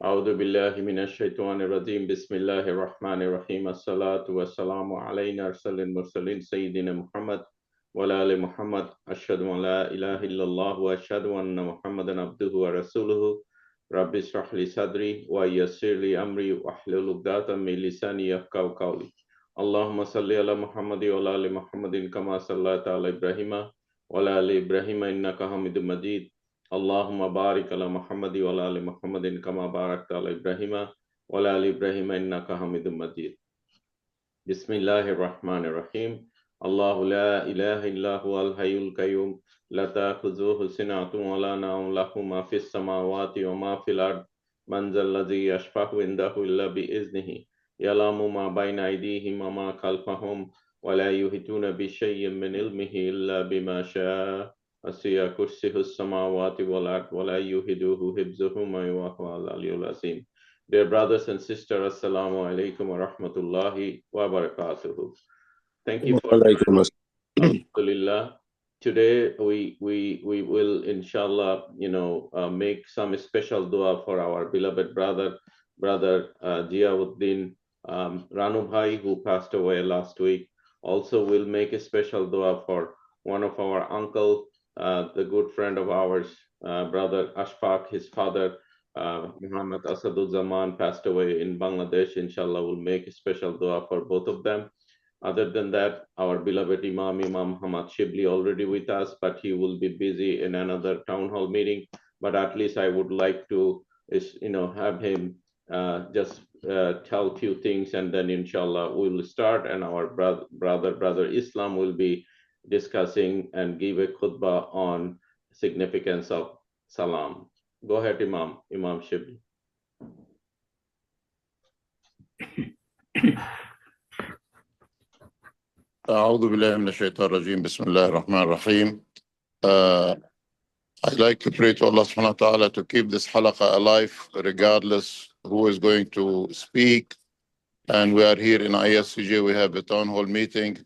أعوذ بالله من الشيطان الرجيم بسم الله الرحمن الرحيم الصلاة والسلام علينا أرسل المرسلين سيدنا محمد وعلى آل محمد أشهد أن لا إله إلا الله وأشهد أن محمدا عبده ورسوله رب اشرح لي صدري ويسر لي أمري واحلل عقدة من لساني يفقهوا قولي اللهم صل على محمد وعلى آل محمد كما صليت على إبراهيم وعلى آل إبراهيم إنك حميد مجيد اللهم بارك على محمد وعلى آل محمد كما باركت على إبراهيم وعلى آل إبراهيم إنك حميد مجيد بسم الله الرحمن الرحيم الله لا إله إلا هو الحي القيوم لا تأخذه سنة ولا نوم له ما في السماوات وما في الأرض من ذا الذي يشفع عنده إلا بإذنه يعلم ما بين أيديهم وما خلفهم ولا يحيطون بشيء من علمه إلا بما شاء وسع كرسيه السماوات والأرض ولا يؤوده حفظهما وهو العلي العظيم. Dear brothers and sisters, Assalamu alaikum wa rahmatullahi wa barakatuhu. Thank you for Alhamdulillah. Today we will inshallah make some special dua for our beloved brother Ziauddin Ranu Bhai, who passed away last week. Also we'll make a special dua for one of our uncle, the good friend of ours, brother Ashfaq, his father Muhammad Asaduzzaman passed away in Bangladesh. Inshallah, we'll make a special dua for both of them. Other than that, our beloved Imam Muhammad Shibli already with us, but he will be busy in another town hall meeting. But at least I would like to, have him just tell a few things, and then inshallah we will start. And our brother Islam will be discussing and give a khutbah on significance of salam. Go ahead, Imam Shibli. أعوذ بالله من الشيطان الرجيم بسم الله الرحمن الرحيم. I'd like to pray to Allah subhanahu wa ta'ala to keep this halaqa alive regardless who is going to speak. And we are here in ISCJ, we have a town hall meeting.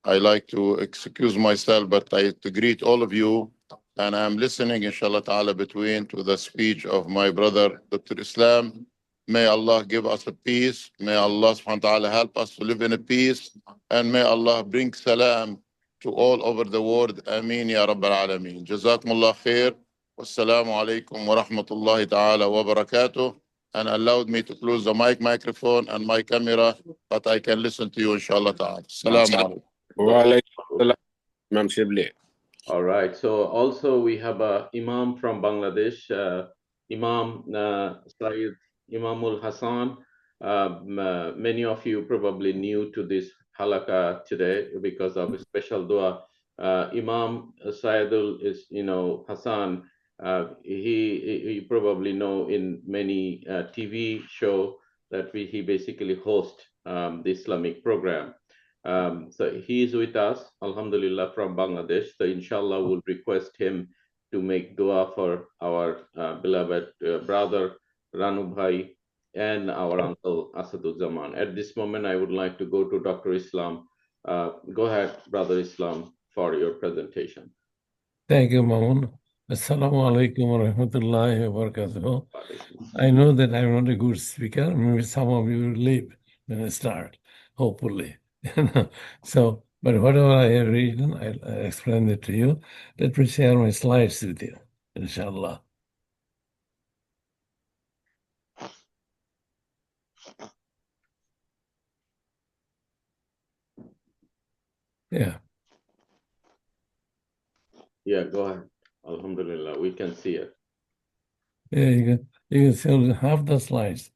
I like to excuse myself, but I to greet all of you. And I'm listening, inshallah ta'ala, between to the speech of my brother, Dr. Islam. May Allah give us a peace. May Allah subhanahu wa ta'ala help us to live in a peace. And may Allah bring salam to all over the world. Ameen ya Rabbal Alameen. Jazakumullah khair. Wassalamu alaikum wa rahmatullahi ta'ala wa barakatuh. And allowed me to close the microphone and my camera, but I can listen to you, inshallah ta'ala. Assalamu alaikum. All right. So also we have a Imam from Bangladesh, Imam Sayyid Imamul Hassan. Many of you probably new to this halaqah today because of a special dua. Imam Sayyidul is, Hassan. He probably know in many TV show that he basically host the Islamic program. So he is with us, Alhamdulillah, from Bangladesh. So inshallah, we'll request him to make dua for our beloved brother Ranu Bhai and our uncle Asaduzzaman. At this moment, I would like to go to Dr. Islam. Go ahead, Brother Islam, for your presentation. Thank you, Mamun. Assalamu alaikum wa rahmatullahi wa barakatuh. I know that I'm not a good speaker. Maybe some of you will leave when I start, hopefully. So, but whatever I have written, I'll explain it to you. Let me share my slides with you, inshallah. Yeah. Yeah, go ahead. Alhamdulillah, we can see it. Yeah, you can see only half the slides.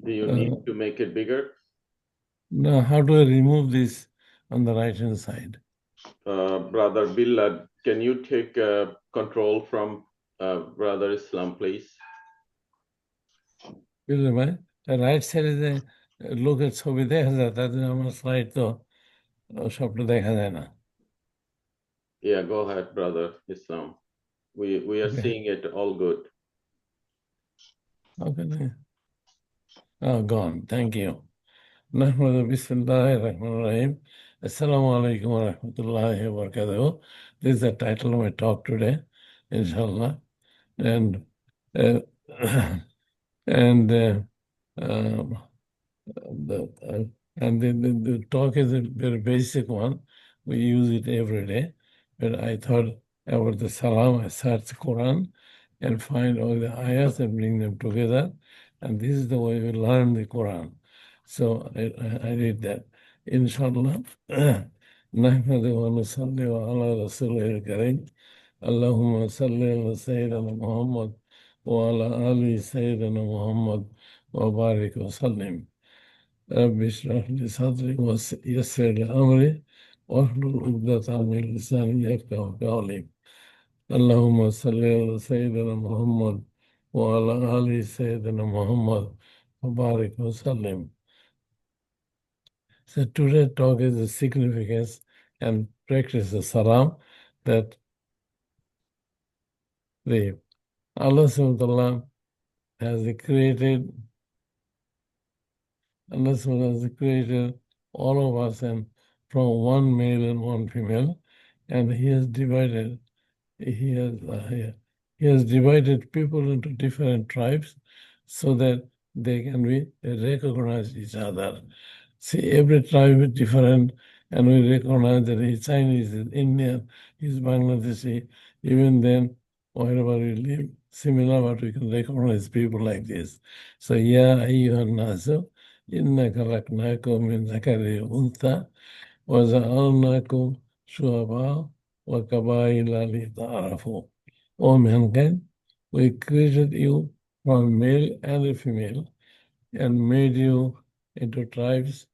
Do you need to make it bigger? No, how do I remove this on the right-hand side? Brother Bilal, can you take control from Brother Islam, please? The right side is a look at ছবি দেখা যায় তাদের আমার slide তো সবটা দেখা যায় না Yeah, go ahead, Brother Islam. We are seeing it all good. Okay. Oh, gone. Thank you. نحمد بسم الله الرحمن الرحيم Assalamu alaikum wa rahmatullahi wa barakatuh. This is the title of my talk today, inshallah. And uh, and um, the talk is a very basic one. We use it every day. But I thought about the salam, I search the Quran and find all the ayahs and bring them together. And this is the way we learn the Quran. So I did that. Inshallah. نحمده ونصلي على رسوله الكريم اللهم صل على سيدنا محمد وعلى آل سيدنا محمد وبارك وسلم رب اشرح لي صدري ويسر لي أمري واحلل عقدة من لساني يفقهوا قولي اللهم صل على سيدنا محمد وعلى آل سيدنا محمد وبارك وسلم. So today's talk is the significance and practice of salam that the Allah subhanahu wa ta'ala has created all of us and from one male and one female, and He has divided people into different tribes so that they can be recognize each other. See, every tribe is different, and we recognize that he's Chinese, he's Indian, he's Bangladeshi. Even then, wherever we live, similar, but we can recognize people like this. So, Ya ayyuhan nasu, inna khalaqnakum min zakari untha, wa ja'alnakum shuhaba wa qabaila lita'arafu. O mankind, we created you from male and female and made you into tribes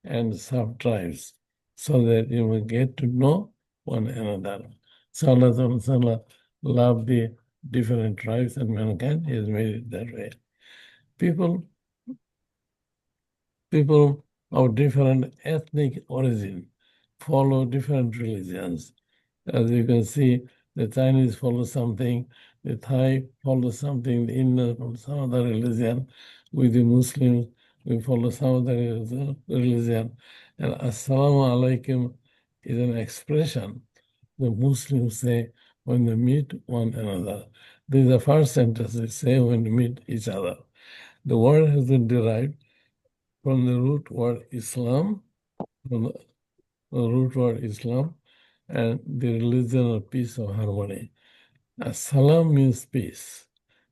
and sub-tribes so that you will get to know one another. So Allah loved the different tribes and mankind. He has made it that way. People of different ethnic origin follow different religions. As you can see, the Chinese follow something, the Thai follow something, the Indians follow some other religion. With the Muslims, we follow some other religion. And Assalamu alaikum is an expression the Muslims say when they meet one another. This is the first sentence they say when they meet each other. The word has been derived from the root word Islam, and the religion of peace or harmony. Salam means peace,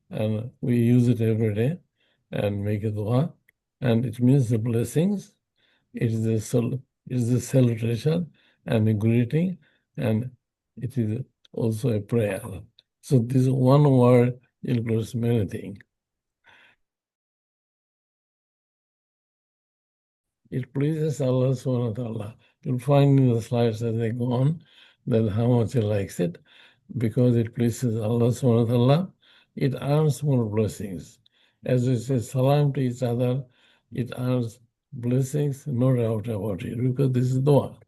and we use it every day and make a dua, and it means the blessings. It is a salutation and a greeting, and it is also a prayer. So this one word includes many things. It pleases Allah subhanahu wa ta'ala. You'll find in the slides as they go on that how much he likes it. Because it pleases Allah subhanahu wa ta'ala, it earns more blessings. As we say salam to each other, it earns blessings, no doubt about it, because this is dua.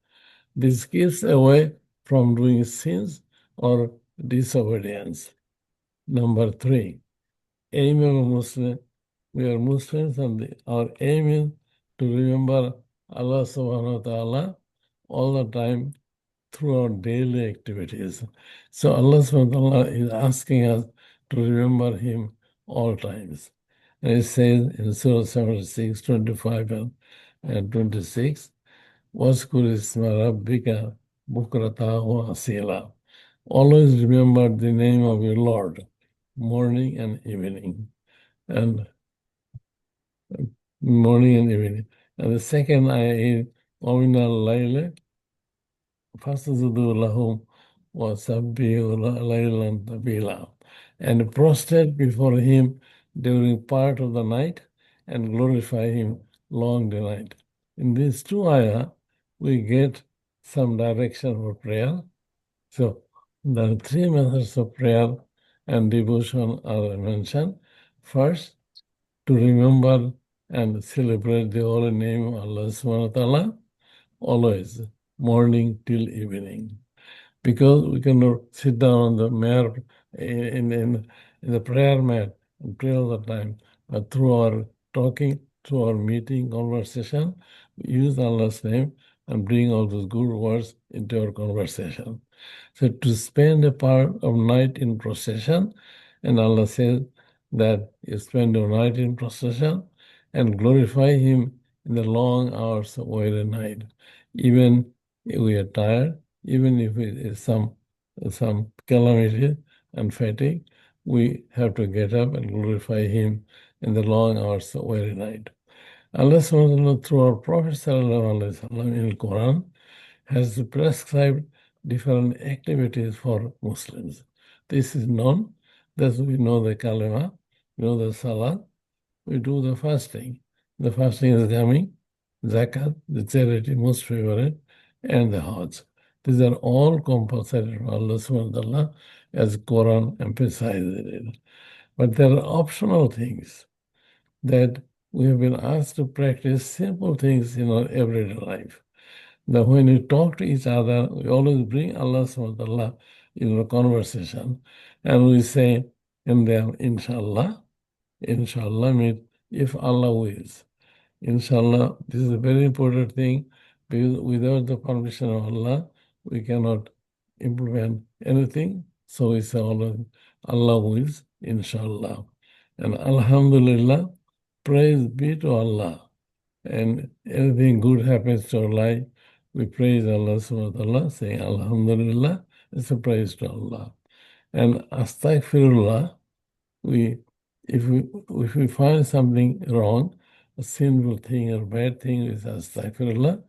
This keeps away from doing sins or disobedience. Number 3, aim of a Muslim. We are Muslims and our aim is to remember Allah subhanahu wa ta'ala all the time through our daily activities. So Allah subhanahu wa ta'ala is asking us to remember Him all times. And it says in Surah 76, 25 and 26, وَاذْكُرِ اسْمَ رَبِّكَ بُكْرَةً وَأَصِيلًا. Always remember the name of your Lord, morning and evening. And the second ayah is وَمِنَ اللَّيْلِ فَاسْجُدُوا لَهُ وَسَبِّحُوا لَيْلًا طَوِيلًا. And prostrate before Him during part of the night and glorify Him long the night. In these two ayah, we get some direction for prayer. So there are 3 methods of prayer and devotion are mentioned. First, to remember and celebrate the holy name of Allah subhanahu wa ta'ala, always, morning till evening. Because we cannot sit down on the mat in the prayer mat and pray all the time, but through our talking, through our meeting, conversation, we use Allah's name and bring all those good words into our conversation. So to spend a part of night in procession, and Allah says that you spend your night in procession and glorify Him in the long hours of weary night. Even if we are tired, even if it is some calamity and fatigue, we have to get up and glorify Him in the long hours of weary night. Allah subhanahu wa ta'ala, through our Prophet sallallahu alaihi wasallam in the Quran, has prescribed different activities for Muslims. This is known, that we know the kalima, we know the salah, we do the fasting. The fasting is coming, zakat, the charity most favorite, and the hajj. These are all compulsory for Allah subhanahu wa ta'ala, as Quran emphasizes it. But there are optional things that we have been asked to practice, simple things in our everyday life. That when we talk to each other, we always bring Allah subhanahu wa ta'ala in a conversation, and we say in them, inshallah. Inshallah means if Allah wills. Inshallah, this is a very important thing, because without the permission of Allah, we cannot implement anything. So we say Allah wills, inshallah. And alhamdulillah, praise be to Allah. And anything good happens to our life, we praise Allah subhanahu wa ta'ala, saying alhamdulillah, it's a praise to Allah. And astaghfirullah, if we find something wrong, a sinful thing or bad thing, is astaghfirullah,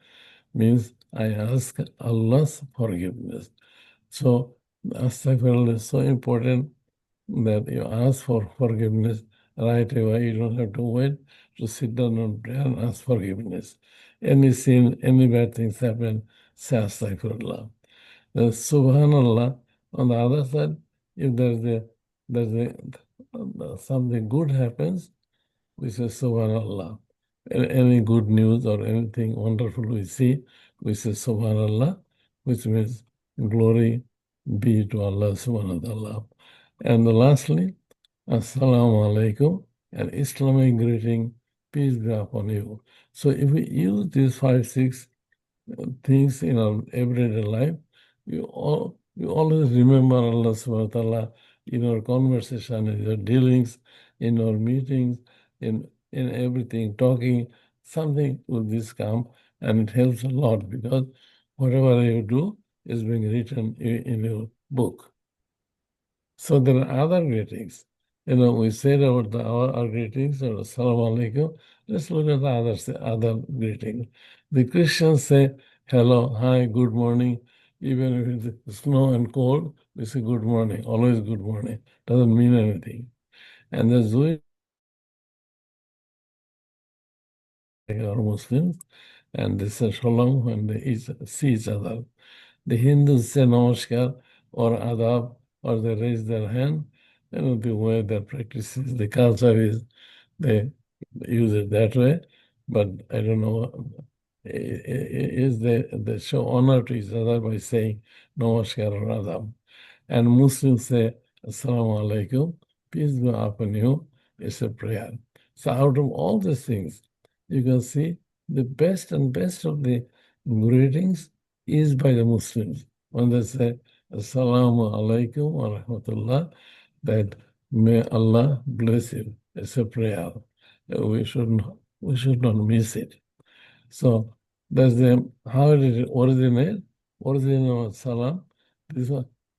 means I ask Allah's forgiveness. So astaghfirullah is so important that you ask for forgiveness right away. You don't have to wait to sit down and pray and ask forgiveness. Any sin, any bad things happen, say astaghfirullah. The subhanallah, on the other side, if something good happens, we say subhanallah. Any good news or anything wonderful we see, we say subhanallah, which means glory be to Allah subhanahu wa ta'ala. And lastly, assalamu alaikum, an Islamic greeting, peace be upon you. So if we use these 5-6 things in our everyday life, we always remember Allah subhanahu wa ta'ala in our conversation, in our dealings, in our meetings, in everything, talking, something will this come, and it helps a lot, because whatever you do is being written in your book. So there are other greetings. We said about our greetings, or assalamu alaikum. Let's look at the other greetings. The Christians say hello, hi, good morning. Even if it's snow and cold, we say good morning, always good morning. Doesn't mean anything. And the Jewish are Muslims, and they say shalom when they see each other. The Hindus say namaskar or adab, or they raise their hand. The way their practice is, the culture is, they use it that way. But I don't know, is they show honor to each other by saying namaskar or adab. And Muslims say assalamu alaikum, peace be upon you, it's a prayer. So out of all these things, you can see the best and best of the greetings is by the Muslims. When they say assalamu alaikum wa rahmatullah, that may Allah bless you. It's a prayer. We should not miss it. So that's how did it originate? Original salam. There's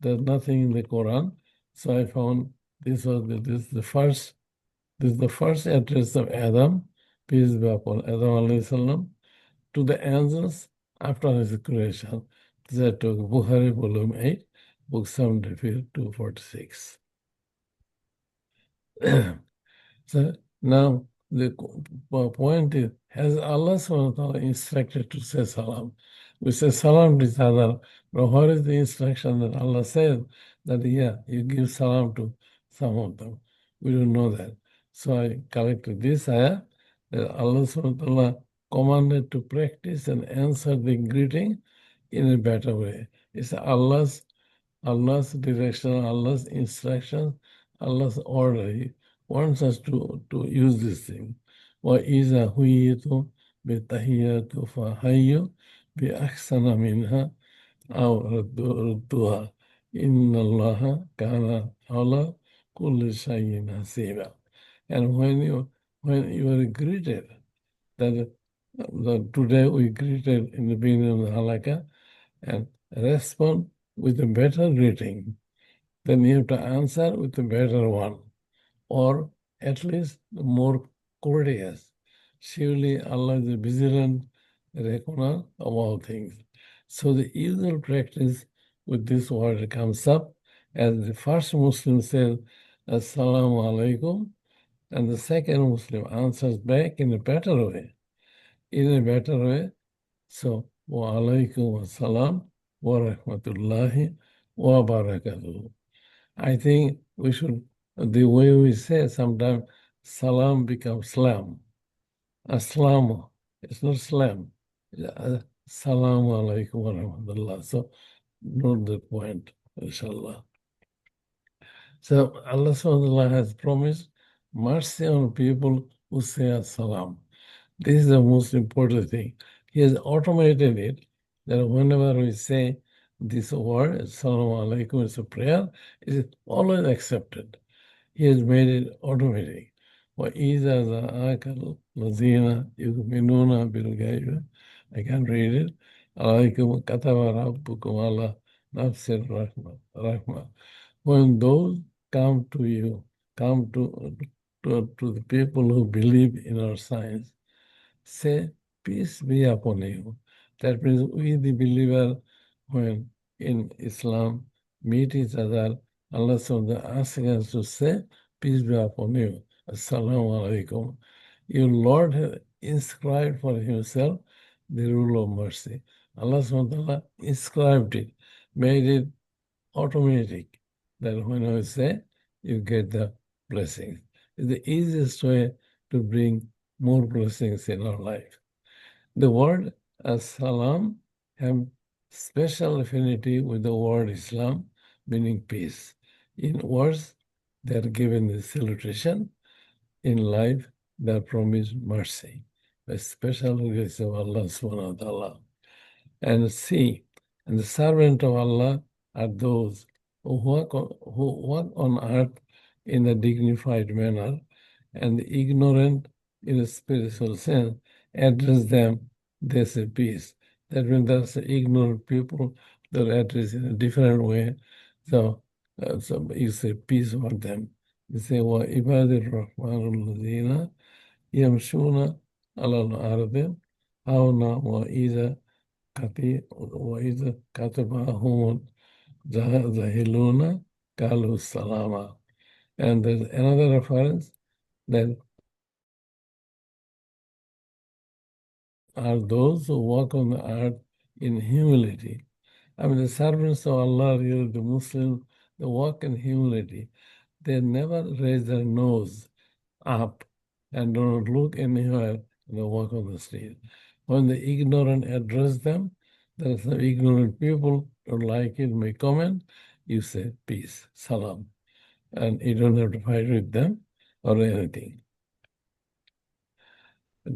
nothing in the Quran. So I found this is the first address of Adam, peace be upon Adam alayhi salam, to the angels after his creation. That took Bukhari, volume 8, book 73 to 46. So now the point is, has Allah subhanahu wa ta'ala instructed to say salam? We say salam to each other, but what is the instruction that Allah says that, yeah, you give salam to some of them? We don't know that. So I collected this ayah that Allah subhanahu wa ta'ala commanded to practice and answer the greeting in a better way. It's Allah's direction, Allah's instruction, Allah's order. He wants us to use this thing. وَإِذَا هُيِّتُمْ بِالتَّحِيَّاتُ فَحَيُّوا بأحسن منها أو ردوها إن الله كان على كل شيء حسيبا. And when you are greeted, that today we greeted in the beginning of the halakha, and respond with a better greeting, then you have to answer with a better one, or at least more courteous. Surely Allah is a vigilant reckoner of all things. So the usual practice with this word comes up as the first Muslim says, Assalamu alaikum, and the second Muslim answers back in a better way. In a better way. So, wa alaikum assalam wa rahmatullahi wa barakatuh. I think we should, the way we say sometimes, salam becomes slam. Aslam, it's not slam. Assalamu alaikum wa rahmatullah. So, note that point, inshallah. So, Allah subhanahu wa ta'ala has promised mercy on people who say assalam. This is the most important thing. He has automated it that whenever we say this word, Assalamu alaikum, it's a prayer, it is always accepted. He has made it automatic. وَإِذَا ذَاكَ الَّذِينَ يُؤْمِنُونَ بِالْغَيْبِ, I can read it. عَلَيْكُمْ كَتَبَ رَبُّكُمْ عَلَى نَفْسِ الرَّحْمَةِ. When those come to you, come to the people who believe in our science, say, peace be upon you. That means we, the believer, when in Islam meet each other, Allah subhanahu asking us to say, peace be upon you. Assalamu alaikum. Your Lord has inscribed for himself the rule of mercy. Allah subhanahu inscribed it, made it automatic, that when I say, you get the blessings. It's the easiest way to bring more blessings in our life. The word as-salam have special affinity with the word Islam, meaning peace. In words, they are given the salutation. In life, they are promised mercy, a special grace of Allah subhanahu wa ta'ala. And see, and the servant of Allah are those who walk on earth in a dignified manner, and the ignorant in a spiritual sense address them, they say peace. That means there's ignorant people, they're addressed in a different way. So you say peace for them. You say, wa ibadir rahmanul ladina yamshuna ala al-ardi hawna wa iza katabahum zahiluna kalu salama. And there's another reference that are those who walk on the earth in humility. I mean, the servants of Allah, the Muslims, they walk in humility. They never raise their nose up and do not look anywhere when they walk on the street. When the ignorant address them, there are some ignorant people don't like it, may comment, you say peace, salam. And you don't have to fight with them or anything.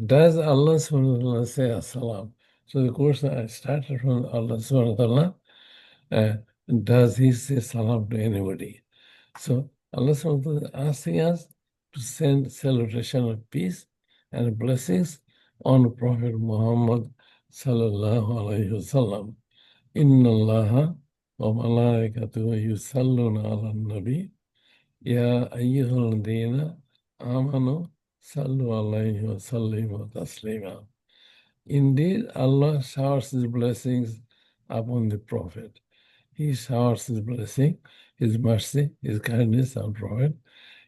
Does Allah subhanahu wa ta'ala say as-salam? So the course I started from Allah subhanahu wa ta'ala, does he say salam to anybody? So Allah subhanahu wa ta'ala is asking us to send salutation of peace and blessings on Prophet Muhammad sallallahu alayhi wa sallam. Inna Allaha wa malaikatuhu yusalluna ala nabi ya ayyuhalladhina amanu sallu alayhi wa sallimu taslima. Indeed, Allah showers His blessings upon the Prophet. He showers His blessing, His mercy, His kindness on Prophet,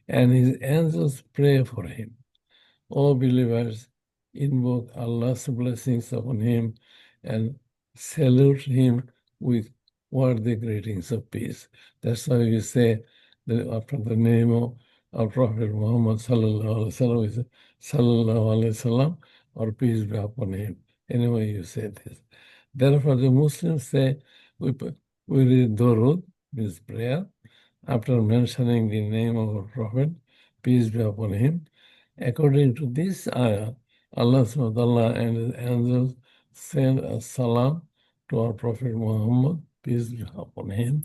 and His angels pray for him. All believers invoke Allah's blessings upon him and salute him with worthy greetings of peace. That's why we say that after the name of our Prophet Muhammad sallallahu alaihi wasallam, we say sallallahu alaihi wasallam, or peace be upon him. Anyway, you say this. Therefore, the Muslims say we read Durud, means prayer, after mentioning the name of our Prophet, peace be upon him. According to this ayah, Allah subhanahu wa ta'ala and His angels send a salam to our Prophet Muhammad, peace be upon him.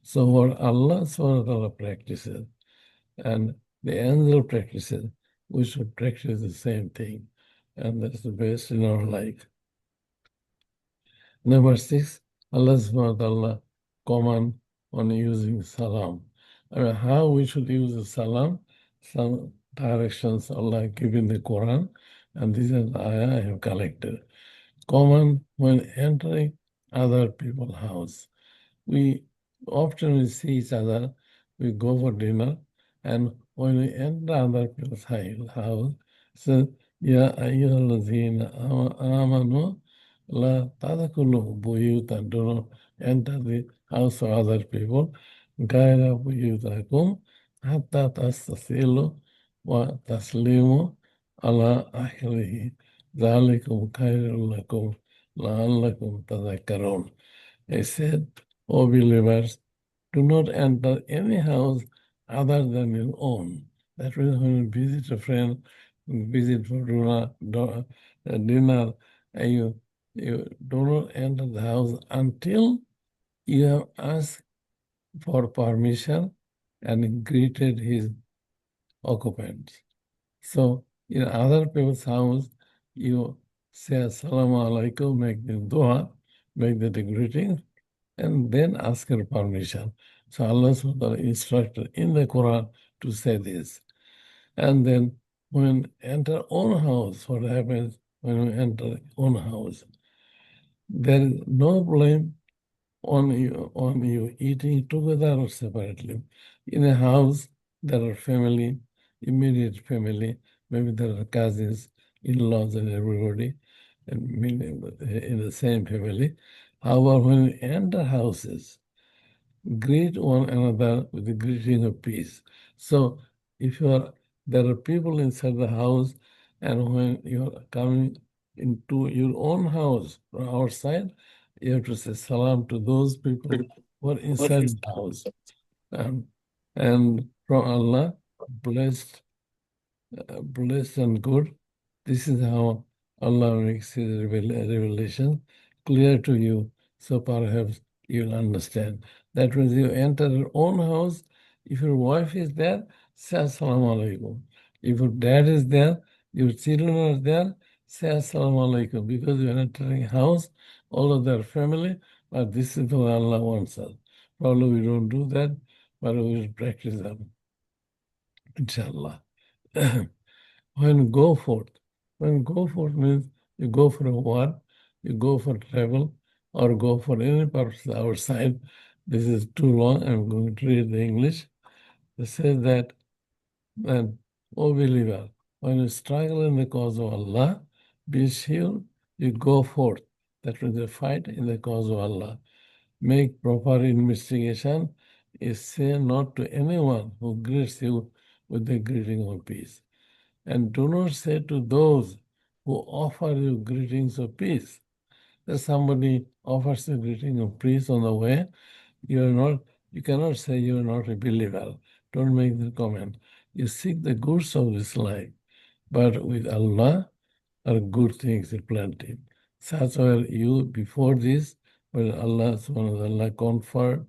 So what Allah subhanahu wa ta'ala practices and the angel practices, we should practice the same thing. And that's the best in our life. Number 6, Allah subhanahu wa ta'ala command on using salam. I mean, how we should use the salam, some directions Allah give in the Quran, and these are the ayah I have collected. Common when entering other people's house. We often see each other, we go for dinner, and when we enter other people's house, so Ya ayyuhallazina amanu la tadkhulu buyutan, do not enter the house of other people, gaira buyutakum hatta tastasilu wa taslimu ala ahlihi. ذَلِكُمْ خَيْرٌ لَكُمْ لَعَلَّكُمْ تَذَكَّرُونَ. He said, O believers, do not enter any house other than your own. That means when you visit a friend, visit for dinner, you do not enter the house until you have asked for permission and greeted his occupants. So in other people's house, you say Assalamu alaikum, make the dua, make the greeting, and then ask your permission. So Allah subhanahu wa ta'ala instructed in the Quran to say this. And then when enter own house, what happens when we enter own house? There is no blame on you eating together or separately. In a house, there are family, immediate family, maybe there are cousins, in-laws and everybody, and in the same family. However, when we enter houses, greet one another with the greeting of peace. So if there are people inside the house, and when you're coming into your own house from outside, you have to say salam to those people who are inside the house. And from Allah, blessed and good. This is how Allah makes his revelation clear to you, so perhaps you'll understand. That when you enter your own house, if your wife is there, say Assalamu alaikum. If your dad is there, your children are there, say Assalamu alaikum, because you're entering a house, all of their family, but this is what Allah wants us. Probably we don't do that, but we will practice them, inshallah. When go forth means you go for a war, you go for travel, or go for any purpose outside. This is too long, I'm going to read the English. It says that, O believer, when you struggle in the cause of Allah, be sure you go forth. That means you fight in the cause of Allah. Make proper investigation, is say not to anyone who greets you with the greeting of peace. And do not say to those who offer you greetings of peace, that somebody offers you greeting of peace on the way, you cannot say you are not a believer. Don't make the comment. You seek the goods of this life, but with Allah are good things in plenty. Such were you before this, when Allah subhanahu wa ta'ala conferred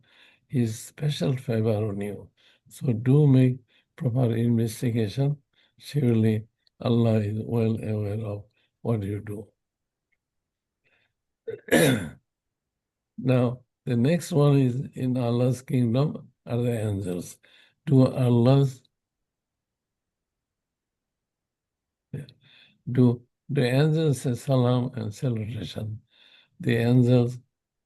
his special favor on you. So do make proper investigation. Surely Allah is well aware of what you do. Now, the next one is in Allah's kingdom are the angels. Do the angels say salam and salutation? The angels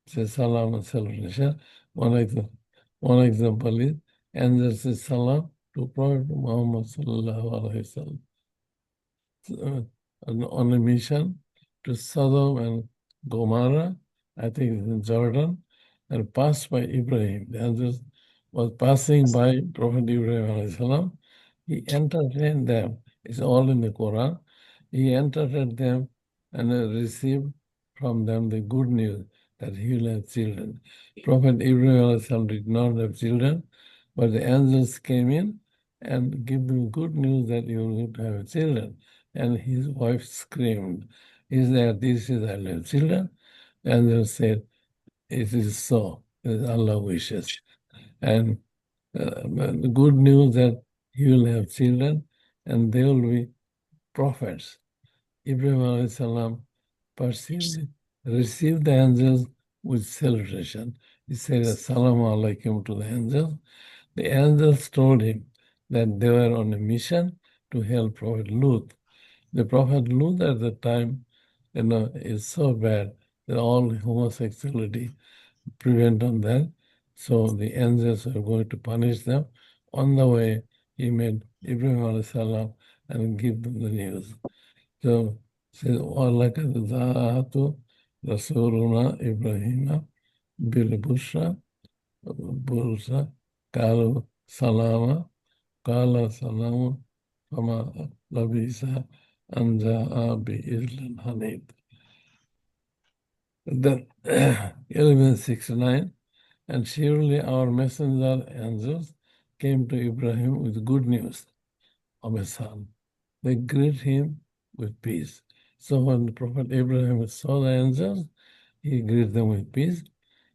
say salam and salutation. One example is angels say salam to Prophet Muhammad sallallahu alaihi wasallam on a mission to Sodom and Gomorrah, I think it's in Jordan, and passed by Ibrahim. The angels was passing by Prophet Ibrahim alayhi salam. He entertained them. It's all in the Quran. He entertained them and received from them the good news that he will have children. Prophet Ibrahim alayhi salam did not have children, but the angels came in and gave them good news that you will have children. And his wife screamed. Is that this is Allah's children? And they said, it is so, as Allah wishes. And the good news that he will have children and they will be prophets. Ibrahim alayhi salam received the angels with salutation. He said, Assalamu alaikum to the angels. The angels told him that they were on a mission to help Prophet Lut. The Prophet Lut at the time, is so bad that all homosexuality prevent on that. So the angels were going to punish them. On the way, he met Ibrahim alayhi salam and give them the news. So says, وَلَقَدْ ذَاءَتُ رَسُولُنَا إِبْرَاهِيمَ بِالْبُشْرَى قَالُوا سَلَامًا قَالَ سَلَامٌ فَمَا لَبِثَ أَنْ جَاءَ بِإِذْلٍ حَنِيذٍ. Then 1169, and surely our messenger angels came to Ibrahim with good news of a son. They greet him with peace. So when the Prophet Abraham saw the angels, he greeted them with peace,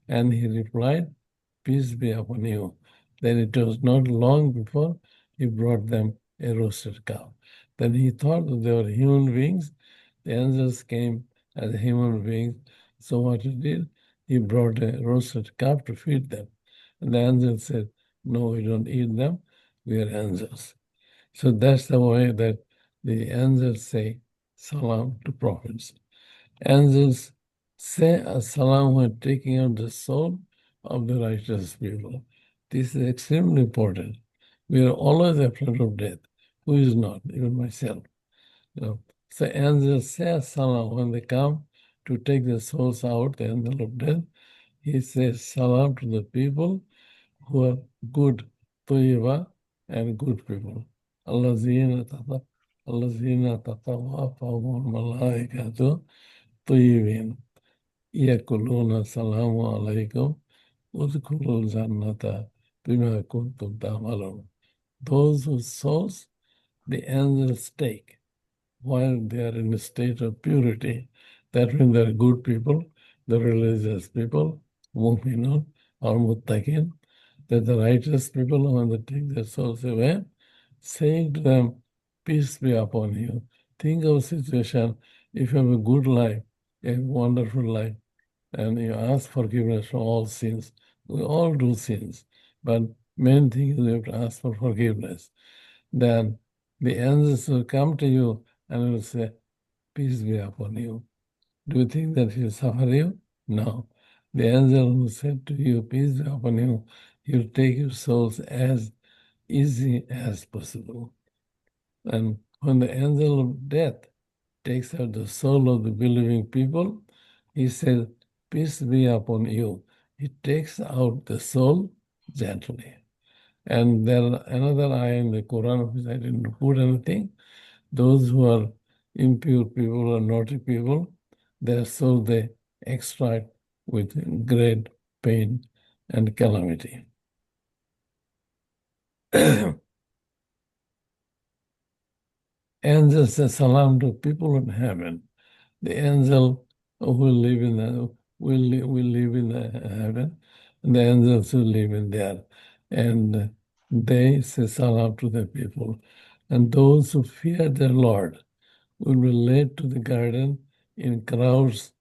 and he replied, peace be upon you. Then it was not long before he brought them a roasted cow. Then he thought that they were human beings. The angels came as human beings. So what he did, he brought a roasted calf to feed them. And the angels said, no, we don't eat them. We are angels. So that's the way that the angels say salam to prophets. Angels say salam when taking out the soul of the righteous people. This is extremely important. We are always afraid of death. Who is not? Even myself. So angels say salam when they come to take the souls out, the angel of death. He says salam to the people who are good, tayyiba, and good people. Allazina tatawafahum malaikatu tayyibin yakuluna salamu alaykum udkhulul jannata bima kuntum ta'malun. Those whose souls the angels take while they are in a state of purity, that means they are good people, the religious people, mu'minun or muttaqin, that the righteous people, when they take their souls away, saying to them, peace be upon you. Think of a situation, if you have a good life, a wonderful life, and you ask forgiveness for all sins. We all do sins, but main thing is you have to ask for forgiveness. Then the angels will come to you and will say, peace be upon you. Do you think that he will suffer you? No. The angel who said to you, peace be upon you, he will take your souls as easy as possible. And when the angel of death takes out the soul of the believing people, he says, peace be upon you. He takes out the soul gently. And there another ayah in the Quran, which I didn't put anything, those who are impure people or naughty people, their soul they extract with great pain and calamity. Angels say salam to people in heaven. The angel who will live in the heaven, and the angels who live in there, and they say salam to the people. And those who fear their Lord will be led to the garden in crowds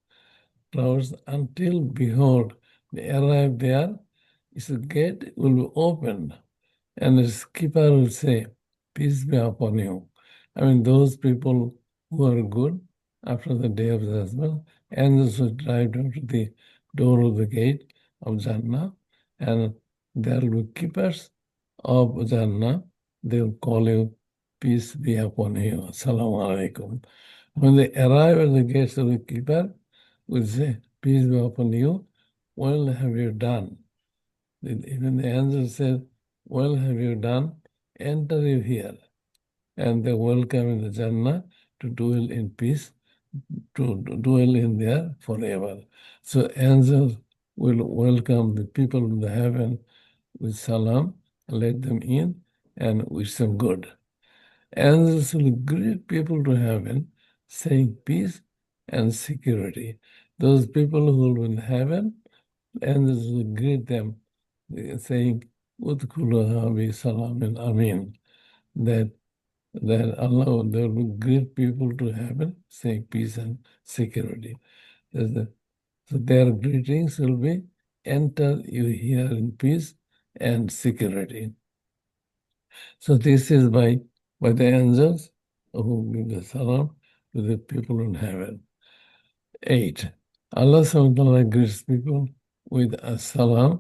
until, behold, they arrive there. Its gate will be opened, and the keeper will say, peace be upon you. I mean, those people who are good after the day of judgment, angels will drive down to the door of the gate of Jannah, and there will be keepers of Jannah. They will call you, peace be upon you. Assalamu alaikum. When they arrive at the gates of the keeper, will say, peace be upon you. Well have you done? Even the angel said, well have you done? Enter you here. And they welcome in the Jannah to dwell in peace, to dwell in there forever. So angels will welcome the people in the heaven with salam, let them in, and wish them good. Angels will greet people to heaven, saying peace and security. Those people who will in heaven, angels will greet them, saying, Udkhuluha bi salamin amin. That Allah, there will be great people to heaven, saying peace and security. So their greetings will be, enter you here in peace and security. So this is by the angels who give the salam to the people in heaven. 8. Allah subhanahu wa ta'ala greets people with a salam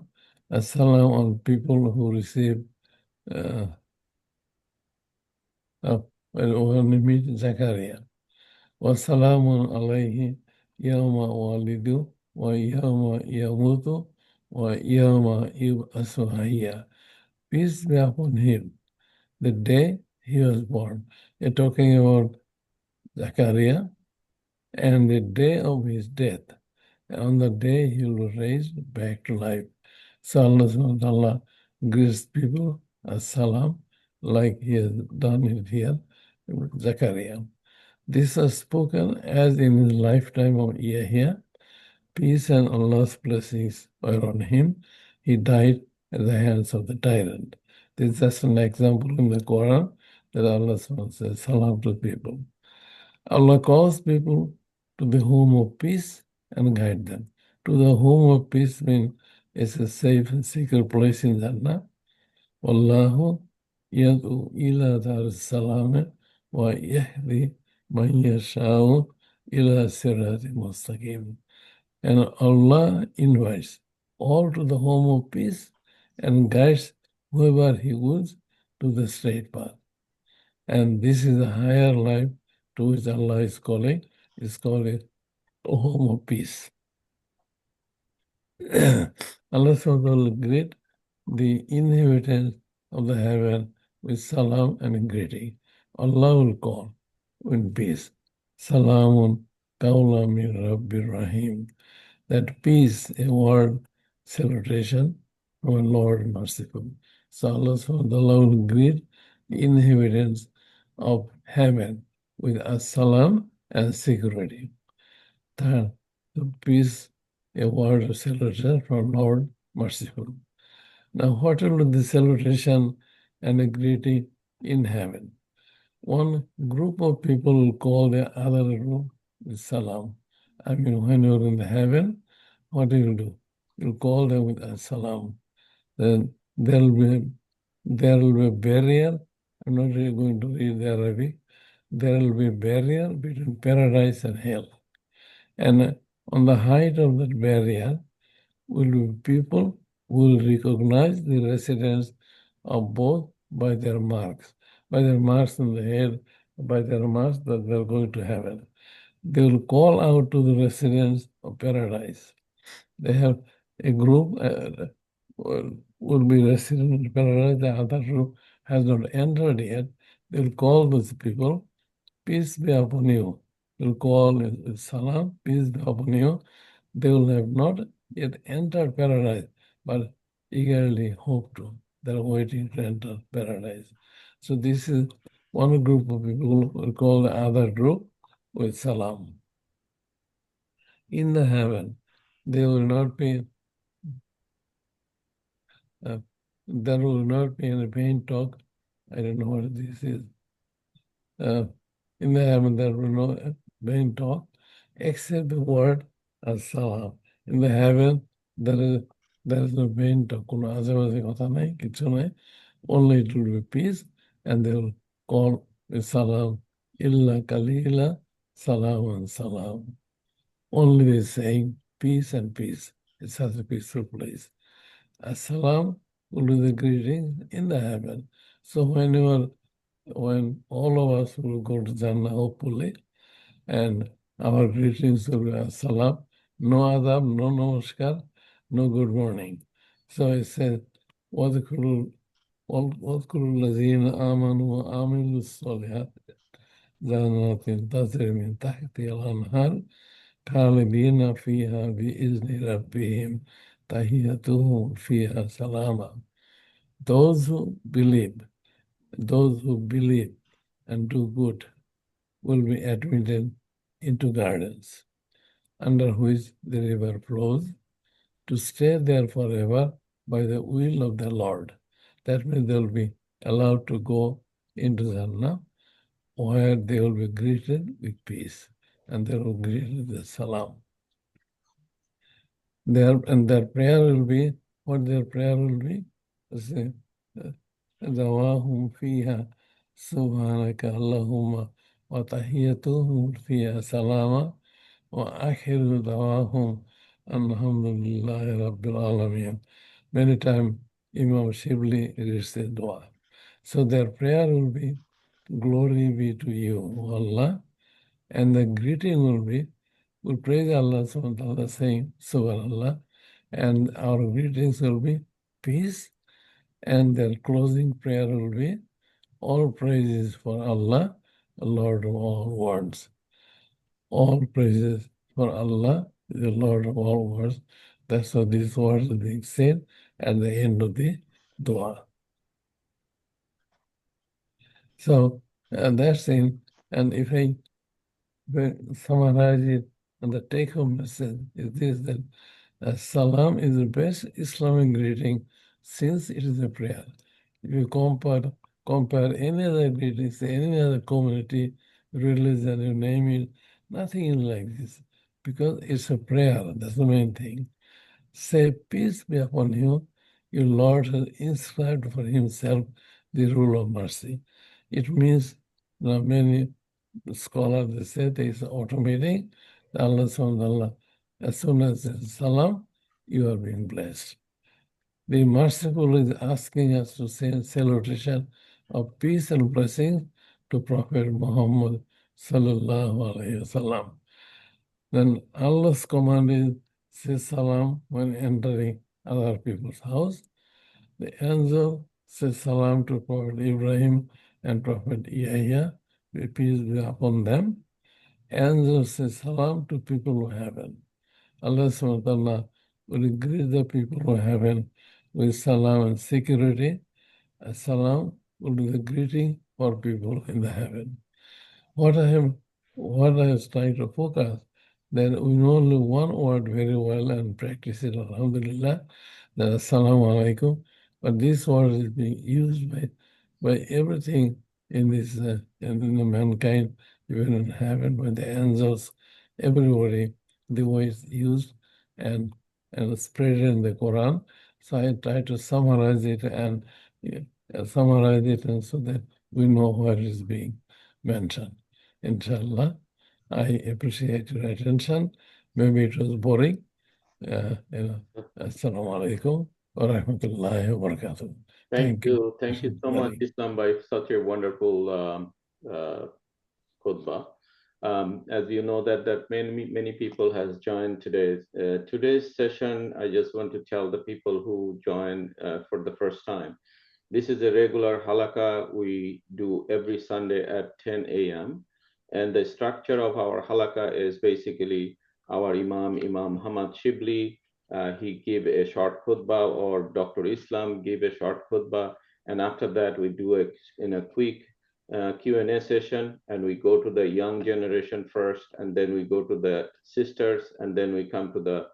on people who receive when we meet Zakaria. وَسَلَامٌ عَلَيْهِ يَوْمَ وَالِدُ وَيَوْمَ يَمُوتُ وَيَوْمَ يُبْعَثُ حَيًّا. Peace be upon him, the day he was born. You're talking about Zakaria and the day of his death. On the day he will be raised back to life. So Allah subhanahu wa ta'ala greets people as salam, like he has done it here with Zakaria. This is spoken as in his lifetime of Yahya. Peace and Allah's blessings were on him. He died at the hands of the tyrant. This is just an example in the Quran that Allah says salam to people. Allah calls people to the home of peace and guide them. To the home of peace means it's a safe and secure place in Jannah. Wallahu yad'u ila dar salam wa yahdi man yasha'u ila sirati mustaqim. And Allah invites all to the home of peace and guides whoever He wills to the straight path. And this is a higher life to which Allah is calling. It's called a home of peace. Allah will greet the inhabitants of the heaven with salam and greeting. Allah will call with peace. Salamun qawlan min Rabbir Rahim. That peace, a word, salutation from a Lord merciful. So Allah will greet the inhabitants of heaven with as-salam and security. Third, the peace, a word of salutation from Lord merciful. Now, what will be the salutation and a greeting in heaven? One group of people will call the other group with salam. I mean, when you're in the heaven, what do you do? You'll call them with a salam. Then there will be a barrier. I'm not really going to read the Arabic. There will be a barrier between paradise and hell. And on the height of that barrier will be people who will recognize the residents of both by their marks on the head, by their marks that they're going to heaven. They will call out to the residents of paradise. They have a group will be resident in paradise. The other group has not entered yet. They will call those people, peace be upon you. They will call salam, peace be upon you. They will have not yet entered paradise, but eagerly hope to. They're waiting to enter paradise. So this is one group of people will call the other group with salam. In the heaven, there will not be any vain talk. I don't know what this is. In the heaven, there will no vain talk except the word as-salam. In the heaven, there is no vain talk. Only it will be peace, and they will call with salam, illa kalila, salam and salam. Only they saying peace and peace. It's such a peaceful place. As-salam will be the greetings in the heaven. So when all of us will go to Jannah, hopefully, and our greetings will be as-salam, no adab, no namaskar, no good morning. So it says, وَذْكُرُوا الَّذِينَ آمَنُوا وَعَمِلُوا الصَّالِحَاتِ جَنَّاتٍ تَجْرِي مِنْ تَحْتِهَا الْأَنْهَارُ خَالِدِينَ فِيهَا بِإِذْنِ رَبِّهِمْ تَحِيَّتُهُمْ فِيهَا سَلَامًا. Those who believe and do good will be admitted into gardens, under which the river flows, to stay there forever by the will of the Lord. That means they will be allowed to go into Jannah, where they will be greeted with peace, and they will be greeted with salam. Their prayer will be, what their prayer will be? Say, Dawahum fiha subhanaka Allahumma wa tahiyyatuhum fiha salama wa akhiru dawahum alhamdulillahi rabbil alameen. Many times Imam Shibli reads the dua. So their prayer will be, glory be to you, O Allah, and the greeting will be, we praise Allah subhanahu wa ta'ala saying, Subhanallah, and our greetings will be peace, and their closing prayer will be, all praises for Allah, the Lord of all worlds. All praises for Allah, the Lord of all worlds. That's what these words are being said at the end of the dua. So that's in, and if I summarize it, and the take-home message is this, that salam is the best Islamic greeting since it is a prayer. If you compare any other greetings, any other community, religion, you name it, nothing is like this, because it's a prayer. That's the main thing. Say, peace be upon you. Your Lord has inscribed for himself the rule of mercy. It means, many scholars, they say that it's automatic. Allah subhanahu wa ta'ala, as soon as it's salam, you are being blessed. The merciful is asking us to send salutation of peace and blessings to Prophet Muhammad sallallahu alaihi wasallam. Then Allah's command is say salam when entering other people's house. The angel says salam to Prophet Ibrahim and Prophet Yahya, peace be upon them. Angel says salam to people of heaven. Allah subhanahu wa ta'ala will greet the people of heaven with salam and security. Salam will be the greeting for people in the heaven. What I was trying to focus, that we know only one word very well and practice it, alhamdulillah, that assalamu alaikum. But this word is being used by everything in this in the mankind, even in heaven, by the angels, everybody, the way it's used and spread in the Quran. So I try to summarize it and so that we know what is being mentioned. Inshallah, I appreciate your attention. Maybe it was boring. Assalamu alaikum wa rahmatullahi wa barakatuh. Thank you so much, Islam, by such a wonderful khutbah. As you know that many people has joined today's session. I just want to tell the people who joined for the first time. This is a regular halakha we do every Sunday at 10 a.m. And the structure of our halakha is basically our Imam Muhammad Shibli, he gave a short khutbah, or Dr. Islam gave a short khutbah. And after that, we do a quick Q&A session, and we go to the young generation first, and then we go to the sisters, and then we come to the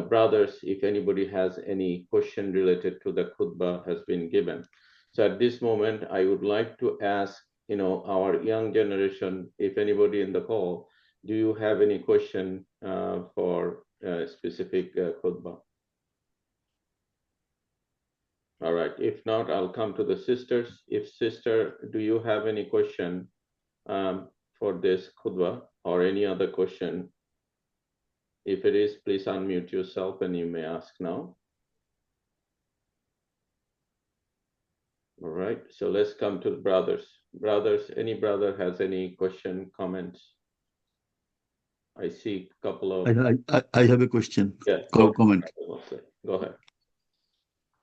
brothers, if anybody has any question related to the khutbah has been given. So at this moment, I would like to ask our young generation, if anybody in the call, do you have any question for specific khutbah? All right, if not, I'll come to the sisters. If sister, do you have any question for this khutbah or any other question? If it is, please unmute yourself and you may ask now. All right, so let's come to the brothers. Brothers, any brother has any question, comments? I see a couple of... I have a question. Yeah, comment. Go ahead.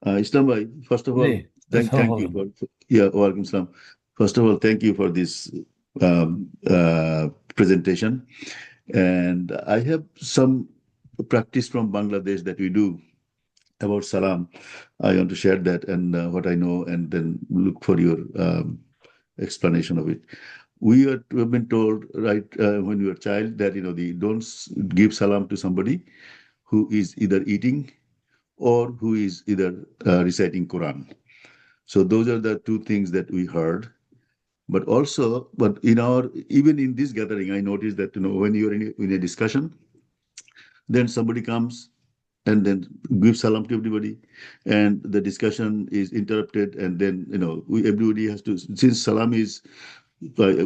Islam bhai, first of all, thank you for, Walaikum Salam. First of all, thank you for this presentation. And I have some practice from Bangladesh that we do about salam. I want to share that and what I know, and then look for your explanation of it. we have been told, right, when we were a child, that don't give salam to somebody who is either eating or who is either reciting Quran. So those are the two things that we heard. But even in this gathering, I noticed that when you're in a discussion, then somebody comes and then gives salam to everybody, and the discussion is interrupted, and then everybody has to, since salam is,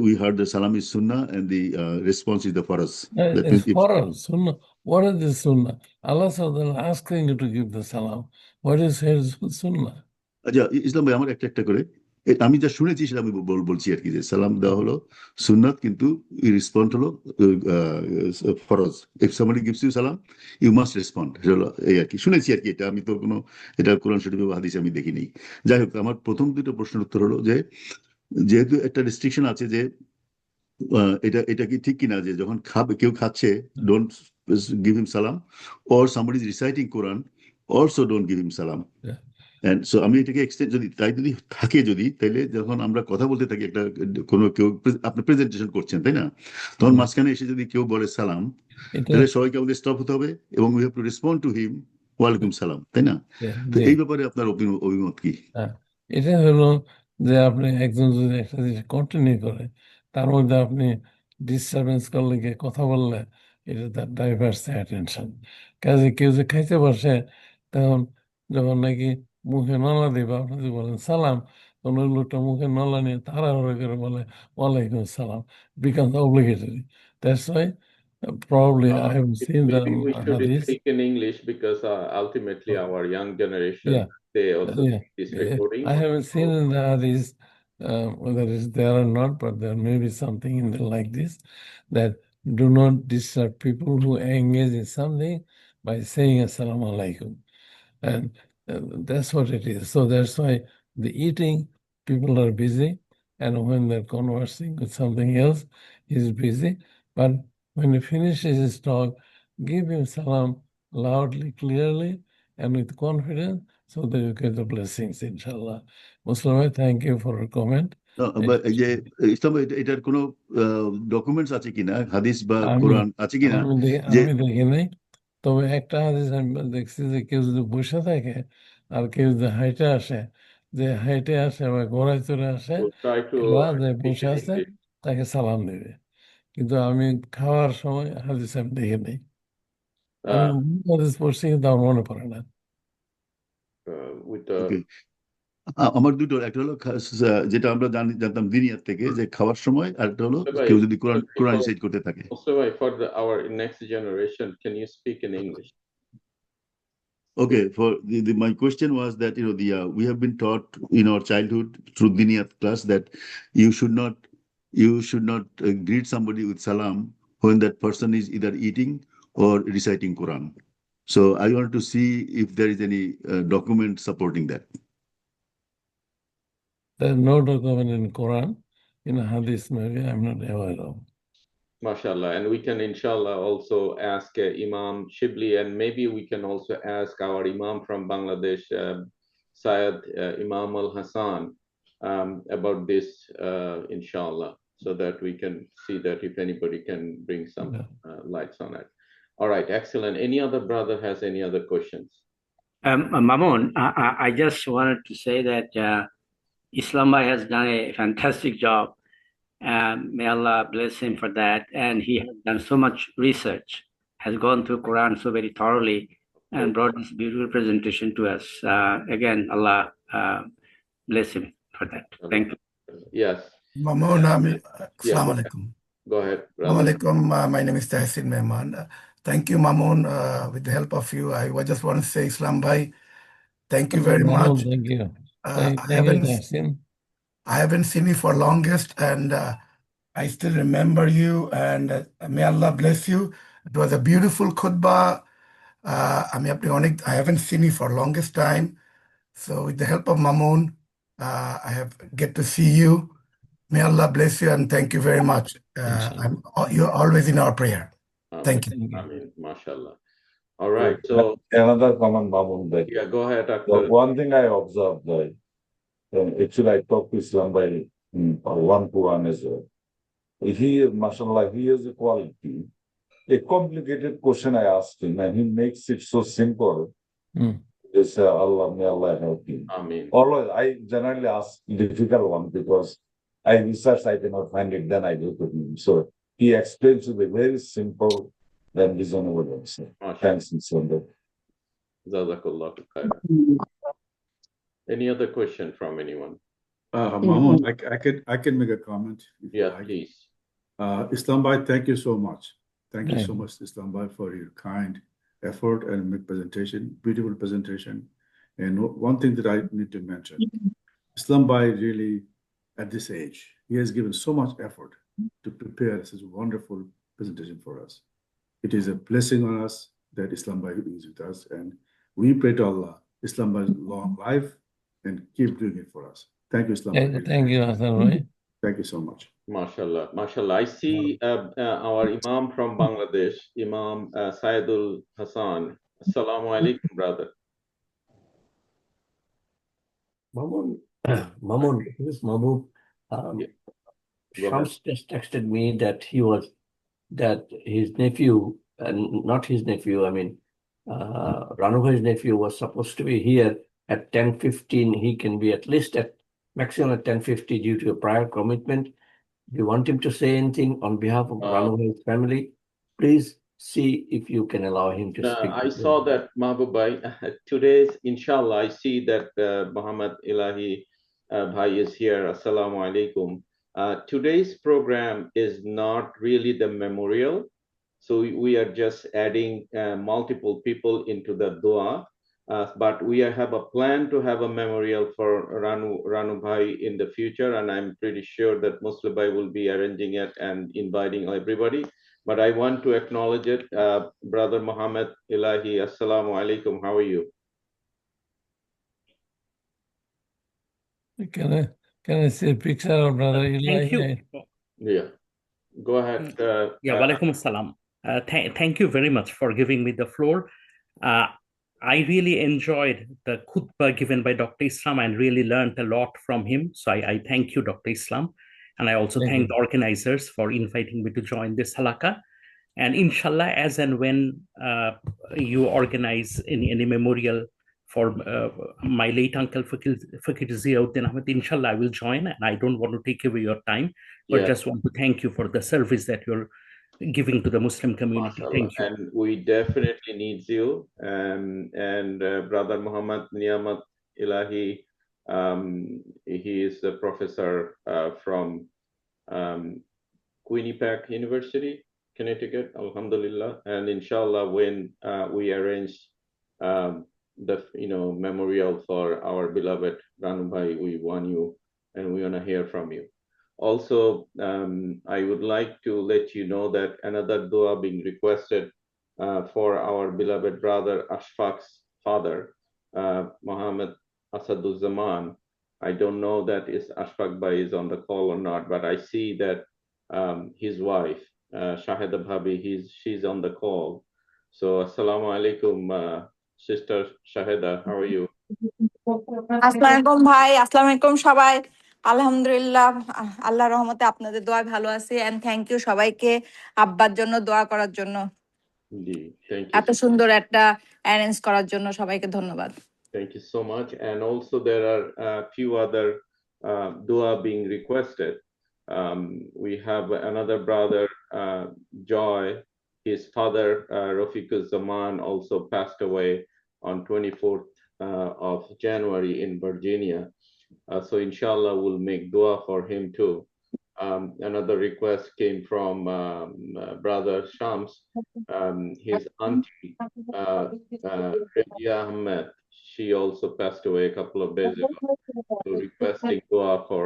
we heard the salam is sunnah, and the response is the faraz. That It's means if faraz, sunnah. What is the sunnah? Allah is asking you to give the salam. What is his sunnah? আচ্ছা, ইসলাম ভাই, আমার একটা করে আমি যা শুনেছি সেটা আমি বলছি আর কি, যে সালাম দেওয়া হলো সুন্নাত, কিন্তু রেসপন্ড হলো ফরজ। ইফ সামবডি গিভস ইউ সালাম, ইউ মাস্ট রেসপন্ড। এটা হলো এই আর কি, শুনেছি আর কি। এটা আমি তো এটা কোরআন শরীফ বা হাদিসে আমি দেখিনি। যাই হোক, আমার প্রথম দুটো প্রশ্নের উত্তর হলো যে, যেহেতু একটা রেস্ট্রিকশন আছে যে এটা কি ঠিক কিনা, যে যখন কেউ খাচ্ছে, ডোন্ট গিভ হিম সালাম, or somebody is reciting Quran, also don't give him সালাম। And so আমি এটাকে এক্সটেন্ড যদি থাকে, তাহলে যখন আমরা কথা বলতে থাকি, কেউ আপনি প্রেজেন্টেশন করছেন, তাই না, তখন মাঝখানে এসে যদি কেউ বলে সালাম, তাহলে সবাইকে আমাদের স্টপ হতে হবে এবং we have to respond to him ওয়ালাইকুম সালাম, তাই না? তো এই ব্যাপারে আপনার অভিমত কি? এটা হলো যে আপনি একজন যদি একটা জিনিস কন্টিনিউ করে, তার মধ্যে আপনি ডিস্টারবেন্স করলে, কথা বললে, এটা তার ডাইভার্স অ্যাটেনশন। কাজে কেউ যে খাইতে বসে, তখন যখন নাকি মুখে নলা দিবে, আপনি যদি বলেন সালাম, তখন ওই লোকটা মুখে নলা নিয়ে তাড়াহুড়ো করে বলে ওয়ালাইকুম সালাম, becomes obligatory. That's why probably I have seen the Maybe we should hadith. speak in English, because ultimately our young generation, Yeah. they also see this recording. I haven't seen in the hadith whether it's there or not, but there may be something in there like this, that do not disturb people who engage in something by saying assalamu alaikum. And that's what it is. So that's why the eating, people are busy, and when they're conversing with something else, he's busy. But when he finishes his talk, give him salam loudly, clearly, and with confidence, so that you get the blessings, inshallah. Muslim, thank you for your comment. যে ইসলাম, এটার কোনো documents আছে কিনা, হাদিস বা কোরআন আছে কিনা? আমি দেখি নাই, তবে একটা হাদিস আমি দেখছি যে কেউ যদি বসে থাকে আর কেউ যদি হাইটে আসে, বা ঘোড়ায় চড়ে আসে, বসে আছে, তাকে সালাম দেবে। কিন্তু আমি খাওয়ার সময় হাদিস আমি দেখি নাই। আমি হাদিস পড়ছি, কিন্তু আমার মনে পড়ে না। আমার দুটো, একটা হলো যেটা আমরা জানতাম দিনিয়াত থেকে, যে খাওয়ার সময়, আর একটা হলো কেউ যদি কোরআন রিসাইট করতে থাকে। For our next generation, can you speak in English? Okay, for my question was that we have been taught in our childhood through diniyat class that you should not greet somebody with salam when that person is either eating or reciting Quran. So I wanted to see if there is any document supporting that. There's no document in Quran. In a hadith, maybe I'm not aware of. MashaAllah. And we can, inshallah, also ask Imam Shibli, and maybe we can also ask our Imam from Bangladesh, Syed Imam Al-Hassan, about this, inshallah, so that we can see that if anybody can bring some lights on it. All right, excellent. Any other brother has any other questions? Mamun, I just wanted to say that Islam Bhai has done a fantastic job. May Allah bless him for that. And he has done so much research, has gone through Quran so very thoroughly, and brought this beautiful presentation to us. Again, Allah bless him for that. Thank you. Yes. Mamun, Assalamu alaikum. Go ahead. Assalamu alaikum. My name is Tahsin Mehman. Thank you, Mamun. With the help of you, I just want to say, Islam Bhai, thank you very much. Thank you. I haven't seen you for longest, and I still remember you, and may Allah bless you. It was a beautiful khutbah. I haven't seen you for longest time. So with the help of Mamun, I have get to see you. May Allah bless you, and thank you very much. You're always in our prayer. Thank you. Amen. MashaAllah. All right. So another comment, Mamun. Yeah, go ahead. One thing I observed, actually, I talked to Islam by one-to-one as well. mashallah, he has a quality. A complicated question I asked him, and he makes it so simple. Mm. It's Allah, may Allah help him. Amen. Always, I generally ask difficult one because I research, I cannot find it, then I go to him. So he explains with a very simple and reasonable answer. Thanks, Mr. Jazakallah khair. Any other question from anyone? Mamun, I can make a comment. if you Yeah, like. please. Islam Bhai, thank you so much. Thank you Right. so much, Islam Bhai, for your kind effort and presentation, beautiful presentation. And one thing that I need to mention, Islam Bhai really, at this age, he has given so much effort to prepare such a wonderful presentation for us. It is a blessing on us that Islam Bhai is with us, and we pray to Allah, Islam Bhai's long life, and keep doing it for us. Thank you, Islam Bhai. Thank you, Hassan Bhai. Thank you so much. MashaAllah, MashaAllah. I see our Imam from Bangladesh, Imam Saidul Hassan. Assalamu alaikum, brother. Mamun, this is Mamun. Yeah. Go ahead. Shams just texted me that his nephew, and not his nephew, I mean, Ranu Bhai's nephew was supposed to be here at 10:15. He can be at least at maximum at 10:50 due to a prior commitment. Do you want him to say anything on behalf of Ranu Bhai's family? Please see if you can allow him to speak. I saw that, Mahbub Bhai. Today's, inshallah, I see that Muhammad Ilahi Bhai is here. Assalamu alaikum. Today's program is not really the memorial. So we are just adding multiple people into the dua. But we have a plan to have a memorial for Ranu Bhai in the future. And I'm pretty sure that Muslim Bhai will be arranging it and inviting everybody. But I want to acknowledge it. Brother Muhammad Ilahi, Assalamu alaikum. How are you? Can I see a picture of Brother Ilahi? Thank you. Yeah. Go ahead. Walaikum assalam. Thank you very much for giving me the floor. I really enjoyed the khutbah given by Dr. Islam and really learned a lot from him. So I thank you, Dr. Islam. And I also thank the organizers for inviting me to join this halaqah. And inshallah, as and when you organize any memorial for my late uncle Fakir Ziauddin Ahmed, inshallah, I will join. And I don't want to take away your time, but just want to thank you for the service that you're giving to the Muslim community. Thank you. And we definitely need you. And Brother Muhammad Niamat Ilahi, he is a professor from Quinnipiac University, Connecticut, alhamdulillah. And inshallah, when we arrange the memorial for our beloved Ranu Bhai, we want you and we want to hear from you. Also, I would like to let you know that another dua being requested for our beloved brother Ashfaq's father, Muhammad Asadul Zaman. I don't know that is Ashfaq Bhai is on the call or not, but I see that his wife, Shahida Bhabi, she's on the call. So, Assalamu alaikum, Sister Shahida, how are you? আসসালামু আলাইকুম ভাই, আসসালামু আলাইকুম সবাই। আলহামদুলিল্লাহ, আল্লাহর রহমতে আপনাদের দোয়া ভালো আছি। এন্ড থ্যাংক ইউ সবাইকে আব্বার জন্য দোয়া করার জন্য, এত সুন্দর একটা অ্যারেঞ্জ করার জন্য সবাইকে ধন্যবাদ। Thank you so much. And also there are a few other dua being requested. We have another brother, Joy. His father, Rafiqul Zaman, also passed away on 24th of January in Virginia. So inshallah, we'll make dua for him too. Another request came from Brother Shams. His auntie, Rabia Ahmed, she also passed away a couple of days ago. So requesting dua for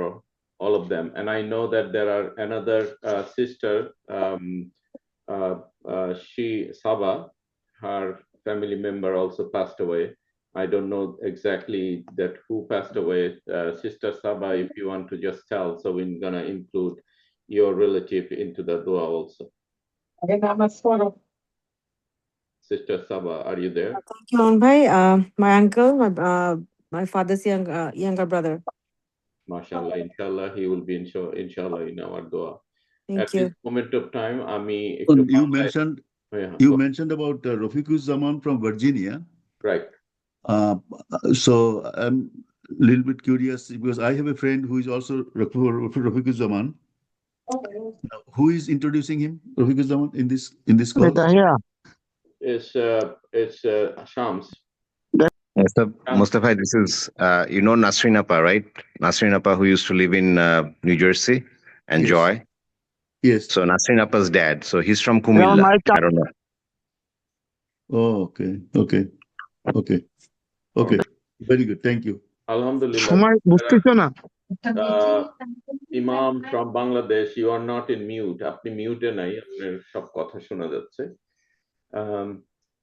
all of them. And I know that there are another sister, Saba, her family member also passed away. I don't know exactly that who passed away. Sister Saba, if you want to just tell, so we're gonna include your relative into the dua also. Sister Saba, are you there? Thank you, Bhai. My uncle, my father's younger brother. MashaAllah, inshallah, he will be inshallah in our dua. Thank at you. this moment of time আমি একটু You বাংলায় mentioned about Rafiquz Zaman from Virginia. right. So I'm a little bit curious because I have a friend who is also Rafiquz Zaman. Who is introducing him, Rafiquz Zaman, in this call? It's Shams. Mustafa, this is Nasrin Appa, right? Nasrin Appa, who used to live in New Jersey, and Yes. Joy. Yes. So Nasrin Appa's dad. So he's from Kumilla. I don't know. Oh, okay. Very good. Thank you. Alhamdulillah. Imam from Bangladesh, you are not in mute. আপনি মিউটে নাই, আপনার সব কথা শোনা যাচ্ছে।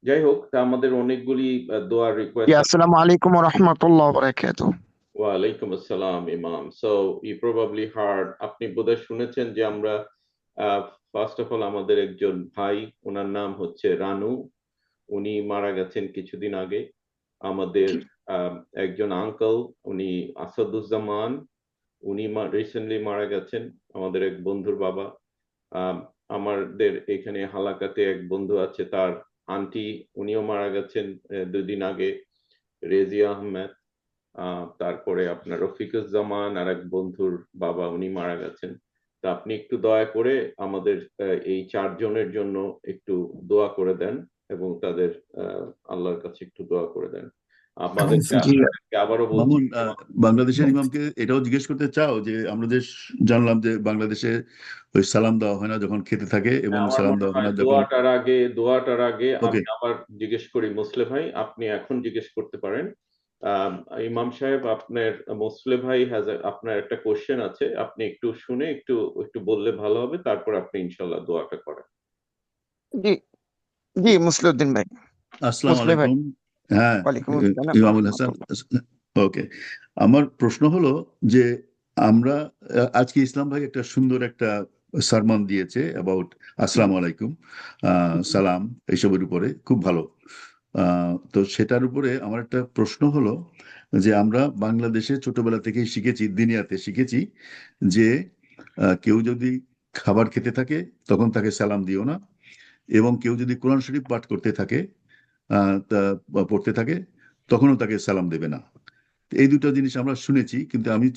যাই হোক, তা আমাদের অনেকগুলি দোয়ার রিকোয়েস্ট। আসসালামু আলাইকুম ওয়া রাহমাতুল্লাহি ওয়া বারাকাতুহু। ওয়া আলাইকুম আসসালাম ইমাম। So you probably heard, আপনি বোধহয় শুনেছেন যে আমরা ফার্স্ট অফ অল আমাদের একজন ভাই, ওনার নাম হচ্ছে রানু, উনি মারা গেছেন কিছুদিন আগে। আমাদের একজন আঙ্কেল, উনি আসাদুজ্জামান, উনি রিসেন্টলি মারা গেছেন, আমাদের এক বন্ধুর বাবা। আমাদের এখানে হালাকাতে এক বন্ধু আছে, তার আন্টি, উনিও মারা গেছেন 2 দিন আগে, রেজিয়া আহমেদ। তারপরে আপনার রফিকুজ্জামান আর এক বন্ধুর বাবা, উনি মারা গেছেন। তা আপনি একটু দয়া করে আমাদের এই 4 জনের জন্য একটু দোয়া করে দেন এবং তাদের আল্লাহর কাছে একটু দোয়া করে দেন। আবারও বলছি, বাংলাদেশের ইমামকে এটাও জিজ্ঞেস করতে চাও যে আমরা যে জানলাম যে বাংলাদেশে ওই সালাম দেওয়া হয় না যখন খেতে থাকে, এবং সালাম দেওয়া হয় না যখন দোয়াটার আগে আমি আবার জিজ্ঞেস করি মুসলে ভাই, আপনি এখন জিজ্ঞেস করতে পারেন। ইমাম সাহেব, আপনার মুসলে ভাই আপনার একটা কোশ্চেন আছে, আপনি একটু শুনে একটু বললে ভালো হবে, তারপর আপনি ইনশাআল্লাহ দোয়াটা করেন। জি মুসলিউদ্দিন ভাই। আসসালামু আলাইকুম। হ্যাঁ, ইমামুল হাসান। ওকে, আমার প্রশ্ন হলো যে আমরা আজকে ইসলাম ভাই একটা সুন্দর একটা সারমন দিয়েছে অ্যাবাউট আসসালামু আলাইকুম, সালাম, এইসবের উপরে, খুব ভালো। তো সেটার উপরে আমার একটা প্রশ্ন হলো যে আমরা বাংলাদেশে ছোটবেলা থেকেই শিখেছি, দিনিয়াতে শিখেছি যে কেউ যদি খাবার খেতে থাকে তখন তাকে সালাম দিও না, এবং কেউ যদি কোরআন শরীফ পাঠ করতে থাকে পড়তে থাকে তখনও তাকে সালাম দেবে না। এই দুটো জিনিস আমরা শুনেছি, কিন্তু আমি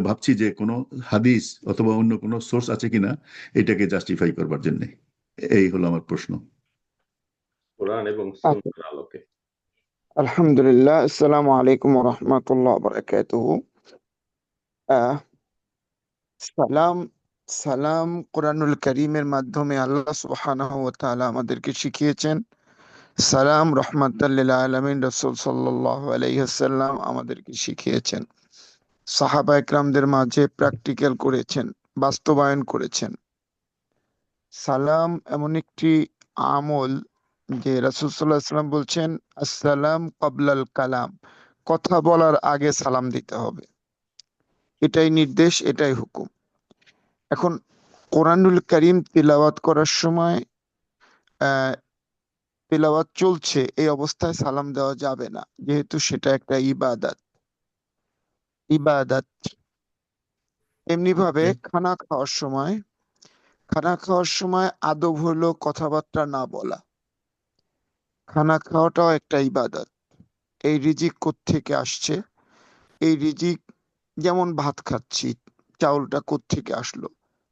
ভাবছি যে কোনো হাদিস অথবা অন্য কোনো সোর্স আছে কিনা এটাকে জাস্টিফাই করবার জন্য। এই হলো আমার প্রশ্ন। কোরআন এবং সুন্নাহর আলোকে। আলহামদুলিল্লাহ, আসসালামু আলাইকুম ওয়া রাহমাতুল্লাহি ওয়া বারাকাতুহু। সালাম কোরআনুল কারীমের মাধ্যমে আল্লাহ সুবহানাহু ওয়া তাআলা আমাদেরকে শিখিয়েছেন। সালাম রাহমাতাল লিল আলামিন, রাসূল সাল্লাল্লাহু আলাইহি ওয়াসাল্লাম আমাদেরকে শিখিয়েছেন। সাহাবা একরামদের মাঝে প্র্যাকটিক্যাল করেছেন, বাস্তবায়ন করেছেন। সালাম এমন একটি আমল যে রাসূল সাল্লাল্লাহু আলাইহি ওয়াসাল্লাম বলছেন, আসসালাম ক্বাবলাল কালাম, কথা বলার আগে সালাম দিতে হবে। এটাই নির্দেশ, এটাই হুকুম। এখন কোরআনুল কারীম তিলাওয়াত করার সময় তিলাওয়াত চলছে, এই অবস্থায় সালাম দেওয়া যাবে না, যেহেতু সেটা একটা ইবাদত। এমনি ভাবে খানা খাওয়ার সময় আদব হলো কথাবার্তা না বলা। খানা খাওয়াটাও একটা ইবাদত। এই রিজিক কোত্থেকে আসছে, এই রিজিক, যেমন ভাত খাচ্ছি, চাউলটা কোত্থেকে আসলো,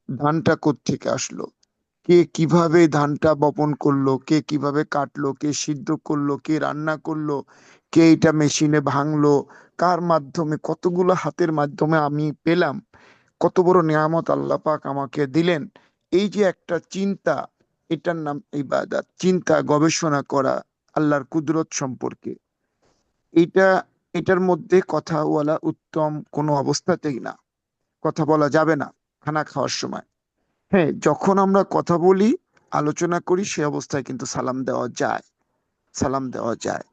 ধানটা কোত্থেকে আসলো, কে কিভাবে ধানটা বপন করলো, কে কিভাবে কাটলো, কে সিদ্ধ করলো, কে রান্না করলো, কে এটা মেশিনে ভাঙলো, কার মাধ্যমে, কতগুলো হাতের মাধ্যমে আমি পেলাম, কত বড় নিয়ামত আল্লাহ পাক আমাকে দিলেন। এই যে একটা চিন্তা, এটার নাম ইবাদত। চিন্তা, গবেষণা করা আল্লাহর কুদরত সম্পর্কে, এটার মধ্যে কথা বলা উত্তম কোনো অবস্থাতেই না। কথা বলা যাবে না খানা খাওয়ার সময়। হ্যাঁ, যখন আমরা কথা বলি, আলোচনা করি, সে অবস্থায় কিন্তু সালাম দেওয়া যায়।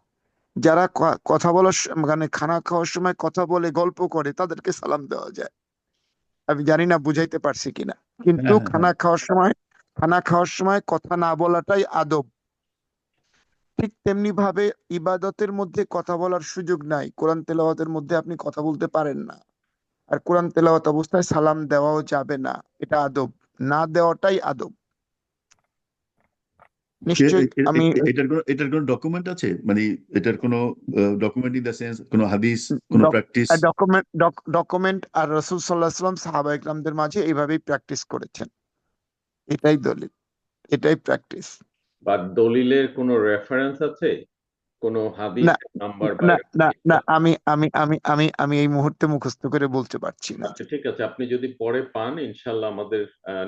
যারা কথা বলার মানে খানা খাওয়ার সময় কথা বলে, গল্প করে, তাদেরকে সালাম দেওয়া যায়। আমি জানি না বুঝাইতে পারছি কিনা, কিন্তু খানা খাওয়ার সময় কথা না বলাটাই আদব। ঠিক তেমনি ভাবে ইবাদতের মধ্যে কথা বলার সুযোগ নাই। কোরআন তেলাওয়াতের মধ্যে আপনি কথা বলতে পারেন না, আর কোরআন তেলাওয়াত অবস্থায় সালাম দেওয়াও যাবে না, এটা আদব। না দেওয়াটাই আদব। নিশ্চয়ই আমি এটার কোনো ডকুমেন্ট আছে, মানে এটার কোনো ডকুমেন্ট ইন দ্য সেন্স কোনো হাদিস, কোনো প্র্যাকটিস? ডকুমেন্ট আর রাসূল সাল্লাল্লাহু আলাইহি ওয়াসাল্লাম সাহাবা ইকরামদের মাঝে এইভাবেই প্র্যাকটিস করেছেন, এটাই দলিল, এটাই প্র্যাকটিস। বা দলিলের কোনো রেফারেন্স আছে, কোনো হাদিস না নাম্বার? না না না আমি আমি আমি আমি আমি এই মুহূর্তে মুখস্থ করে বলতে পারছি না। আচ্ছা ঠিক আছে, আপনি যদি পরে পান ইনশাল্লাহ আমাদের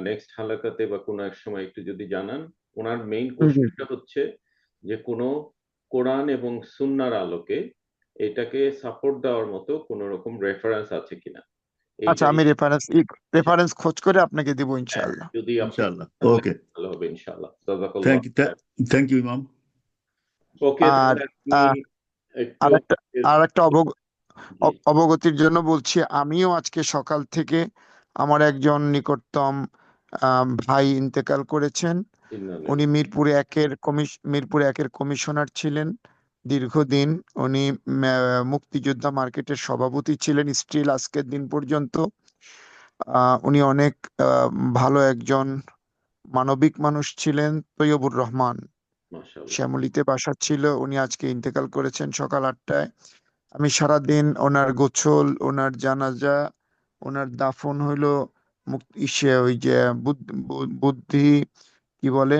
নেক্সট হালাকাতে বা কোনো এক সময় একটু যদি জানান। ওনার মেইন কোশ্চেনটা হচ্ছে যে কোনো কোরআন এবং সুন্নাহর আলোকে এটাকে সাপোর্ট দেওয়ার মতো কোনো রকম রেফারেন্স আছে কিনা। আচ্ছা, আমি রেফারেন্স খোঁজ করে আপনাকে দিব ইনশাআল্লাহ। যদি ইনশাআল্লাহ, ওকে, ভালো হবে ইনশাআল্লাহ। থ্যাংক ইউ ইমাম। ওকে, আর আরেকটা অবগতির জন্য বলছি, আমিও আজকে সকাল থেকে আমার একজন নিকটতম ভাই ইন্তেকাল করেছেন। উনি মিরপুর একের কমিশনার ছিলেন দীর্ঘদিন। উনি মুক্তিযোদ্ধা মার্কেটের সভাপতি ছিলেন স্টিল আজকের দিন পর্যন্ত। উনি অনেক ভালো একজন মানবিক মানুষ ছিলেন। তৈয়বুর রহমান, শ্যামলীতে বাসা ছিল। উনি আজকে ইন্তেকাল করেছেন সকাল 8টায়। আমি সারাদিন ওনার গোছল, ওনার জানাজা, ওনার দাফন হইলো ওই যে বুদ্ধি কি বলে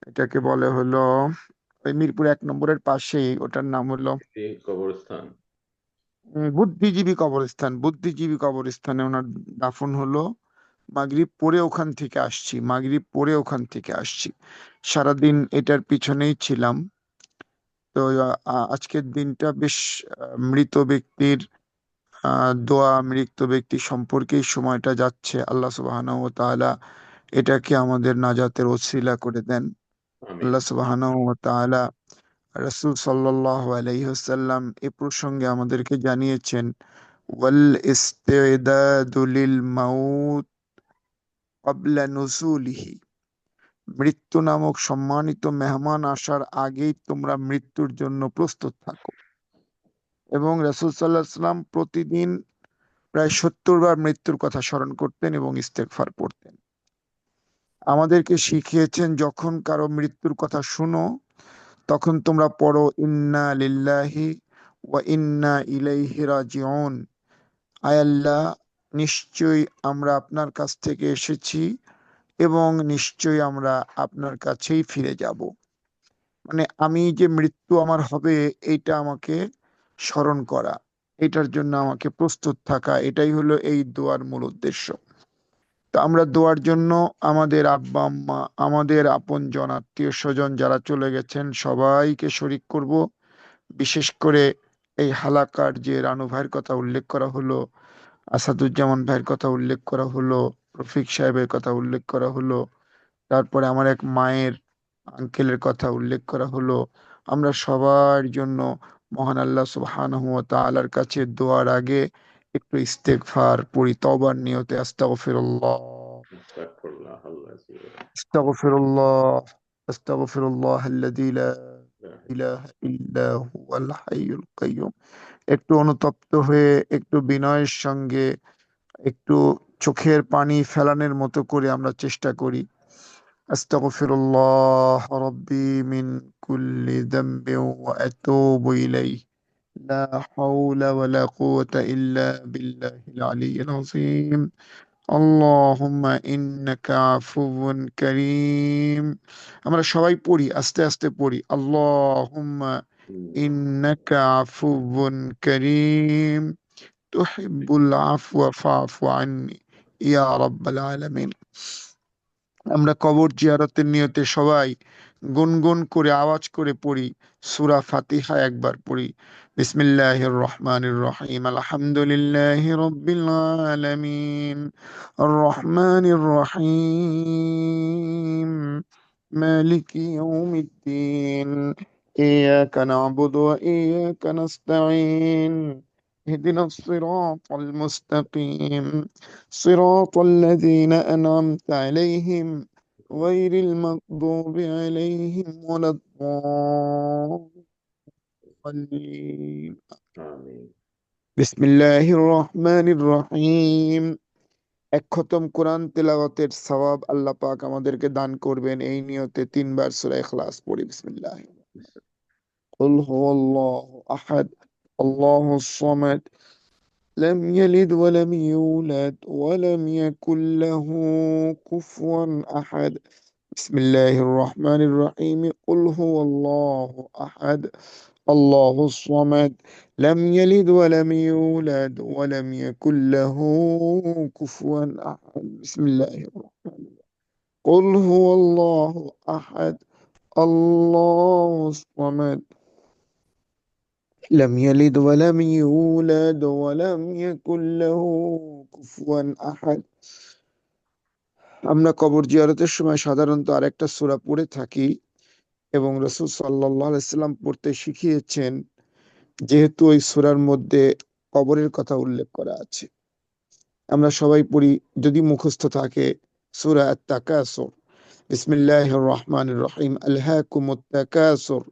এটাকে বলে হলো ওই মিরপুর 1 নম্বরের পাশেই, ওটার নাম হলো কবরস্থান, বুদ্ধিজীবী কবরস্থানে ওনার দাফন হলো। মাগরিব পরে ওখান থেকে আসছি। সারাদিন এটার পিছনেই ছিলাম। তো আজকের দিনটা বেশ মৃত ব্যক্তির দোয়া, মৃত ব্যক্তি সম্পর্কেই সময়টা যাচ্ছে। আল্লাহ সুবহানাহু ওয়া তাআলা এটাকে আমাদের নাজাতের ওসিলা করে দেন। আল্লাহ সুবহানাহু ওয়া তাআলা রাসূল সাল্লাল্লাহু আলাইহি ওয়াসাল্লাম এ প্রসঙ্গে আমাদেরকে জানিয়েছেন, ওয়াল ইস্তিদাদু লিল মাউত ক্বাবলা নুজুলিহি। মৃত্যু নামক সম্মানিত মেহমান আসার আগেই তোমরা মৃত্যুর জন্য প্রস্তুত থাকো। এবং রাসূল সাল্লাল্লাহু আলাইহি ওয়াসাল্লাম প্রতিদিন প্রায় 70 বার মৃত্যুর কথা স্মরণ করতেন এবং ইস্তেগফার পড়তেন। আমাদেরকে শিখিয়েছেন, যখন কারো মৃত্যুর কথা শুনো তখন তোমরা পড়ো ইন্না লিল্লাহি ওয়া ইন্না ইলাইহি রাজিউন। আয় আল্লাহ, নিশ্চয়ই আমরা আপনার কাছ থেকে এসেছি এবং নিশ্চয়ই আমরা আপনার কাছেই ফিরে যাব। মানে আমি যে মৃত্যু আমার হবে এইটা আমাকে স্মরণ করা, এটার জন্য আমাকে প্রস্তুত থাকা, এটাই হলো এই দোয়ার মূল উদ্দেশ্য। তো আমরা দোয়ার জন্য আমাদের আব্বা আম্মা, আমাদের আপনজন আত্মীয় স্বজন যারা চলে গেছেন সবাইকে শরীক করব। বিশেষ করে এই হালাকার যে রানু ভাইয়ের কথা উল্লেখ করা হলো, আসাদুজ্জামান ভাইয়ের কথা উল্লেখ করা হলো, রফিক সাহেবের কথা উল্লেখ করা হলো, তারপরে আমার এক মায়ের আঙ্কেলের কথা উল্লেখ করা হলো। আমরা সবার জন্য মহান আল্লাহ সুবহানাহু ওয়া তাআলার কাছে দোয়ার আগে একটু ইস্তেগফার পড়ি, তওবার নিয়তে। আস্তাগফিরুল্লাহ আস্তাগফিরুল্লাহাল্লাযী লা ইলাহা ইল্লা হুয়াল হাইয়ুল কাইয়্যুম। একটু অনুতপ্ত হয়ে, একটু বিনয়ের সঙ্গে, একটু চোখের পানি ফেলানোর মতো করে আমরা চেষ্টা করি। আস্তাগফিরুল্লাহ রাব্বি মিন কুল্লি যামবিন ওয়া আতুবু ইলাইহি লা হাওলা ওয়ালা কুওয়াতা ইল্লা বিল্লাহিল আলিয়্যিল আযীম। আল্লাহুম্মা ইন্নাকা আফুউন কারীম। আমরা সবাই পড়ি, আস্তে আস্তে পড়ি। আল্লাহুম্মা ইন্নাকা আফুউন কারীম তুহিব্বুল আফওয়া ফা'ফু আন্নি ইয়া রাব্বাল আলামিন। আমরা কবর জিয়ারতের নিয়তে সবাই গুনগুন করে আওয়াজ করে পড়ি। সূরা ফাতিহা একবার পড়ি। বিসমিল্লাহির রহমানির রহিম। আলহামদুলিল্লাহি রাব্বিল আলামিন আর রহমানির রহিম মালিকি ইয়াউমিদ্দিন ইয়াকা না'বুদু ওয়া ইয়াকা নাস্তাঈন اهدنا الصراط المستقيم صراط الذين أنعمت عليهم غير المغضوب عليهم ولا الضالين. بسم الله الرحمن الرحيم. এক খতম কোরআন তেলাওয়াতের সওয়াব আল্লাহ পাক আমাদেরকে দান করবেন, এই নিয়তে 3 বার সূরা ইখলাস পড়ি। বিসমিল্লাহ। কুল হুয়াল্লাহু আহাদ আল্লাহুস সামাদ لم يلد ولم يولد ولم يكن له كفوا أحد بسم الله الرحمن الرحيم قل هو الله أحد الله الصمد لم يلد ولم يولد ولم يكن له كفوا أحد بسم الله الرحمن الرحيم قل هو الله أحد الله الصمد لم يلد ولم يولد ولم يكن له كفوا أحد আমরা কবর জিয়ারতের সময় সাধারণত আরেকটা সূরা পড়ে থাকি এবং রাসূল সাল্লাল্লাহু আলাইহি সাল্লাম পড়তে শিখিয়েছেন, যেহেতু ওই সূরার মধ্যে কবরের কথা উল্লেখ করা আছে। আমরা সবাই পড়ি, যদি মুখস্থ থাকে, সূরা আত-তাকাসুর। বিসমিল্লাহির রহমানির রহিম আলহাকুমুত তাকাসুর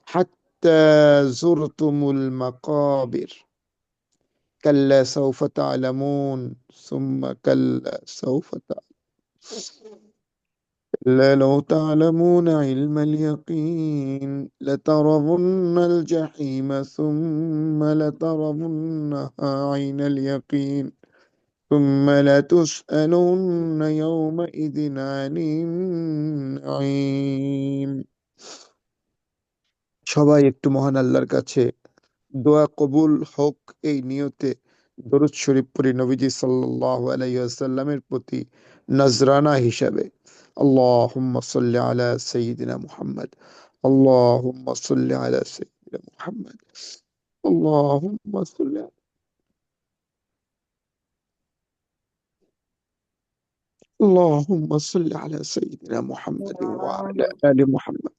হাত্তা যুরতুমুল মাকাবির কাল্লা সাউফা তা'লামুন সুম্মা কাল্লা সাউফা كلا لو تعلمون علم اليقين لترون الجحيم ثم لترونها عين اليقين ثم لتسألن يومئذ عن النعيم সবাই একটু মহান আল্লাহর কাছে দোয়া কবুল হোক এই নিয়তে দরুদ শরীফ পড়ি নবীজি সাল্লাল্লাহু আলাইহি ওয়াসাল্লামের প্রতি নজরানা হিসাবে। আল্লাহুম্মা সাল্লি আলা সাইয়্যিদিনা মুহাম্মদ আল্লাহুম্মা সাল্লি আলা সাইয়্যিদিনা মুহাম্মদ আল্লাহুম্মা সাল্লি اللهم صل على سيدنا محمد وعلى آل محمد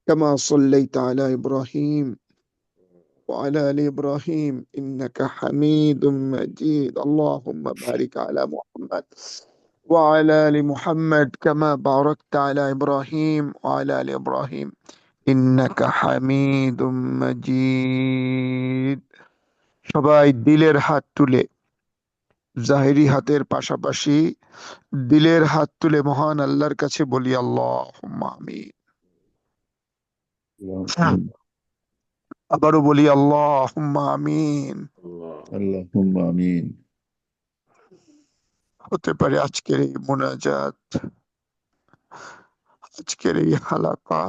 كما صليت على إبراهيم وعلى آل إبراهيم إنك حميد مجيد اللهم بارك على محمد وعلى آل محمد كما باركت على إبراهيم وعلى آل إبراهيم إنك حميد مجيد সবাই দিলের হাত তুলে, জাহেরি হাতের পাশাপাশি দিলের হাত তুলে মহান আল্লাহর কাছে বলি আল্লাহুম্মা আমিন। আবারও বলি আল্লাহুম্মা আমিন। আল্লাহুম্মা আমিন। হতে পারে আজকের এই মোনাজাত, আজকের এই হালাকা,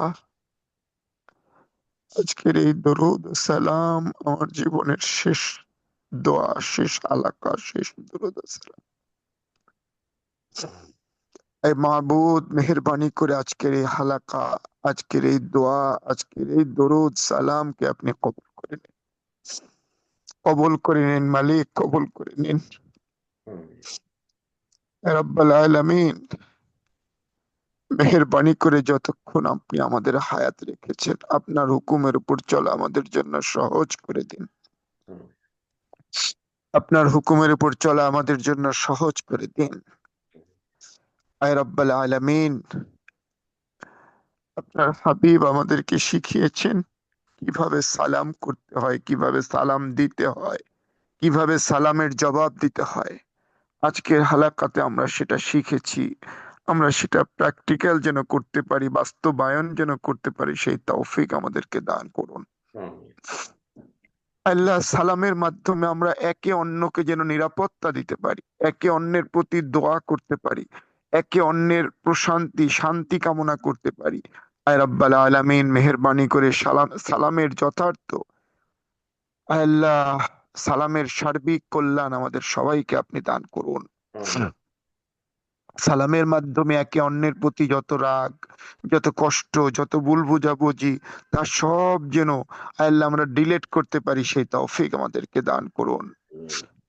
আজকের এই দরুদ সালাম আমার জীবনের শেষ দোয়া, শেষ হালাকা, শেষ দরুদ সালাম। এই মাবুদ মেহেরবানি করে আজকের এই হালাকা, আজকের এই দোয়া, আজকের এই দরুদ সালামকে আপনি কবুল করে নিন, কবুল করে নিন মালিক, কবুল করে নিন রব্বুল আলামিন। মেহেরবানি করে যতক্ষণ আপনি আমাদের হায়াত রেখেছেন, আপনার হুকুমের উপর চলা আমাদের জন্য সহজ করে দিন। আপনার হুকুমের উপর চলা আমাদের জন্য সহজ করে দিন আয় রব্বুল আলামিন। আপনার হাবিব আমাদেরকে শিখিয়েছেন কিভাবে সালাম করতে হয়, কিভাবে সালাম দিতে হয়, কিভাবে সালামের জবাব দিতে হয়। আজকের হালাকাতে আমরা সেটা শিখেছি, আমরা সেটা প্র্যাকটিক্যাল যেন করতে পারি, বাস্তবায়ন যেন করতে পারি, সেই তৌফিক আমাদেরকে দান করুন আল্লাহ। সালামের মাধ্যমে আমরা একে অন্যকে যেন নিরাপত্তা দিতে পারি, একে অন্যের প্রতি দোয়া করতে পারি, একে অন্যের প্রশান্তি শান্তি কামনা করতে পারি। আয় রব্বুল আলামিন মেহেরবানি করে সালামের যথার্থ আল্লাহ, সালামের সার্বিক কল্যাণ আমাদের সবাইকে আপনি দান করুন। সালামের মাধ্যমে একে অন্যের প্রতি যত রাগ, যত কষ্ট, যত ভুল বুঝাবুঝি, তা সব যেন আল্লাহ আমরা ডিলিট করতে পারি, সেই তৌফিক আমাদেরকে দান করুন।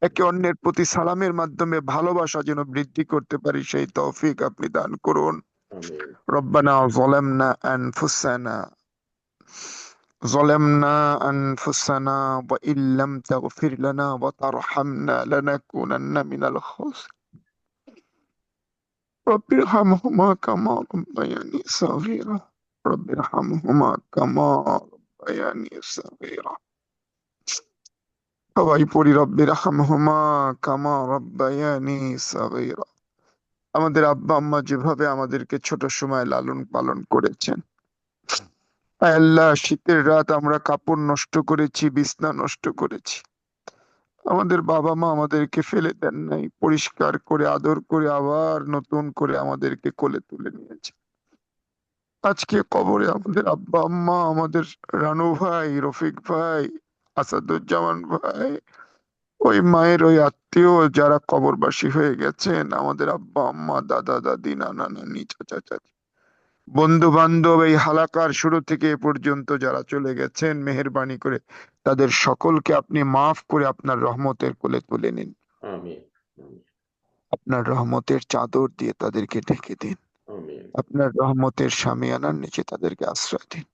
একে অন্যের প্রতি সালামের মাধ্যমে ভালোবাসা যেন বৃদ্ধি করতে পারি, সেই তৌফিক আপনি দান করুন। রব্বানা যালামনা আনফুসানা ওয়া ইল্লাম তাগফির লানা ওয়া তারহামনা লানাকুনান্না মিনাল খাসিরিন। رب ارحمهما كما ربياني صغيرا رب ارحمهما كما ربياني صغيرا সবাই পড়ি রব্বির হামহুমা কামা রব্বায়ানি সাগীরা। আমাদের আব্বা আম্মা যেভাবে আমাদেরকে ছোট সময় লালন পালন করেছেন, আয় আল্লাহ শীতের রাত আমরা কাপড় নষ্ট করেছি, বিছনা নষ্ট করেছি, আমাদের বাবা মা আমাদেরকে ফেলে দেন নাই, পরিষ্কার করে আদর করে আবার নতুন করে আমাদেরকে কোলে তুলে নিয়েছে। আজকে কবরে আমাদের আব্বা আম্মা, আমাদের রানু ভাই, রফিক ভাই, আসাদুজ্জামান ভাই, ওই মায়ের ওই আত্মীয় যারা কবরবাসী হয়ে গেছেন, আমাদের আব্বা আম্মা, দাদা দাদি, নানা নানি, চাচা চাচি, বন্ধু বান্ধব, এই হালাকার শুরু থেকে এ পর্যন্ত যারা চলে গেছেন, মেহেরবানি করে তাদের সকলকে আপনি মাফ করে আপনার রহমতের কোলে তুলে নিন। আমিন আমিন আপনার রহমতের চাদর দিয়ে তাদেরকে ঢেকে দিন। আমিন আপনার রহমতের শামিয়ানার নিচে তাদেরকে আশ্রয় দিন।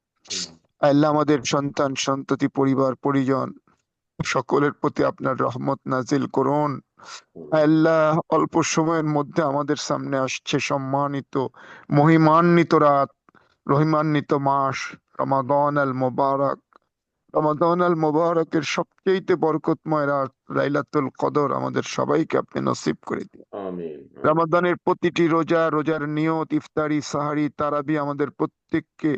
আল্লাহ আমাদের সন্তান সন্ততি পরিবার পরিজন সকলের প্রতি আপনার রহমত নাজিল করুন। আল্লাহ অল্প সময়ের মধ্যে আমাদের সামনে আসছে সম্মানিত মহিমান্বিত রাত, রহিমান্বিত মাস রমাদান আল মুবারক। রমাদান আল মুবারকের সবচেয়ে বরকতময় রাত লাইলাতুল কদর আমাদের সবাইকে আপনি নসিব করে দিন। আমিন রমাদানের প্রতিটি রোজা, রোজার নিয়ত, ইফতারি, সাহারি, তারাবি আমাদের প্রত্যেককে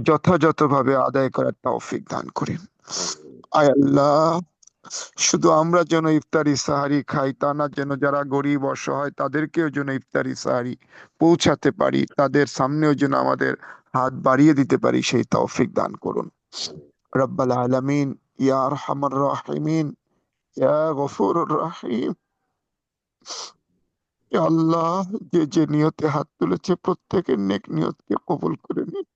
যথাযথভাবে আদায় করার তৌফিক দান করেন। আয় আল্লাহ শুধু আমরা যেন ইফতারি সাহারি খাই তা না, যেন যারা গরিব অসহায় তাদেরকেও যেন ইফতারি সাহারি পৌঁছাতে পারি, তাদের সামনেও যেন আমাদের হাত বাড়িয়ে দিতে পারি, সেই তৌফিক দান করুন। রব্বাল আলামিন, ইয়া আরহামার রাহিমিন, ইয়া গফুরুর রহিম। ইয়া আল্লাহ যে যে নিয়তে হাত তুলেছে প্রত্যেকের নেক নিয়তকে কবুল করে নিন।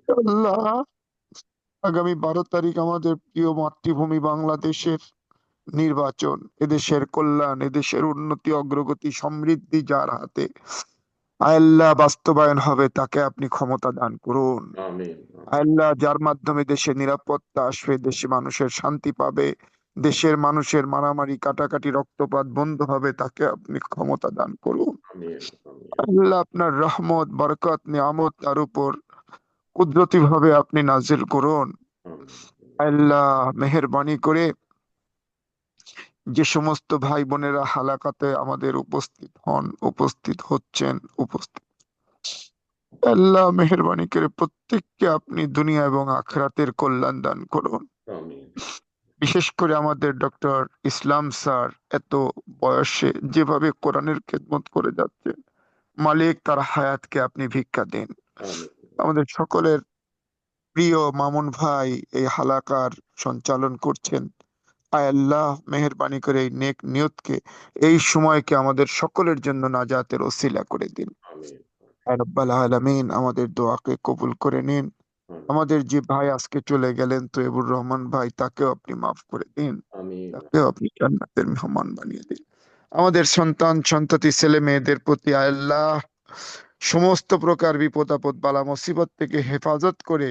ইয়া আল্লাহ আগামী 12 তারিখ আমাদের প্রিয় মাতৃভূমি বাংলাদেশের নির্বাচন, এদেশের কল্যাণ, এদেশের উন্নতি, অগ্রগতি, সমৃদ্ধি যার হাতে আল্লাহ বাস্তবায়ন হবে তাকে আপনি ক্ষমতা দান করুন। আমিন আল্লাহ যার মাধ্যমে দেশে নিরাপত্তা আসবে, দেশে মানুষের শান্তি পাবে, দেশের মানুষের মারামারি কাটাকাটি রক্তপাত বন্ধ হবে, তাকে আপনি ক্ষমতা দান করুন। আমিন আল্লাহ আপনার রহমত বরকত নিয়ামত তার উপর কুদরতি ভাবে আপনি নাজিল করুন। আল্লাহ মেহেরবানি করে যে সমস্ত ভাই বোনেরা হালাকাতে আমাদের উপস্থিত হন, উপস্থিত হচ্ছেন, উপস্থিত, আল্লাহ মেহেরবানি করে প্রত্যেককে আপনি দুনিয়া এবং আখিরাতের কল্যাণ দান করুন। আমিন বিশেষ করে আমাদের ডক্টর ইসলাম স্যার এত বয়সে যেভাবে কোরআনের খেদমত করে যাচ্ছেন, মালিক তার হায়াতকে আপনি ভিক্ষা দিন। আমিন আমাদের সকলের প্রিয় মামুন ভাই এই হালাকার সঞ্চালন করছেন, আয় আল্লাহ মেহেরবানি করে এই নেক নিয়তকে, এই সময়কে আমাদের সকলের জন্য নাজাতের ওসিলা করে দিন। আমিন আয় রব্বাল আলামিন আমাদের দোয়াকে কবুল করে নিন। আমাদের যে ভাই আজকে চলে গেলেন তৈবুর রহমান ভাই, তাকেও আপনি মাফ করে দিন, আমিন তাকেও আপনি জান্নাতের মেহমান বানিয়ে দিন। আমাদের সন্তান সন্ততি ছেলে মেয়েদের প্রতি আয় আল্লাহ সমস্ত প্রকার বিপদ আপদ বালা মুসিবত থেকে হেফাজত করে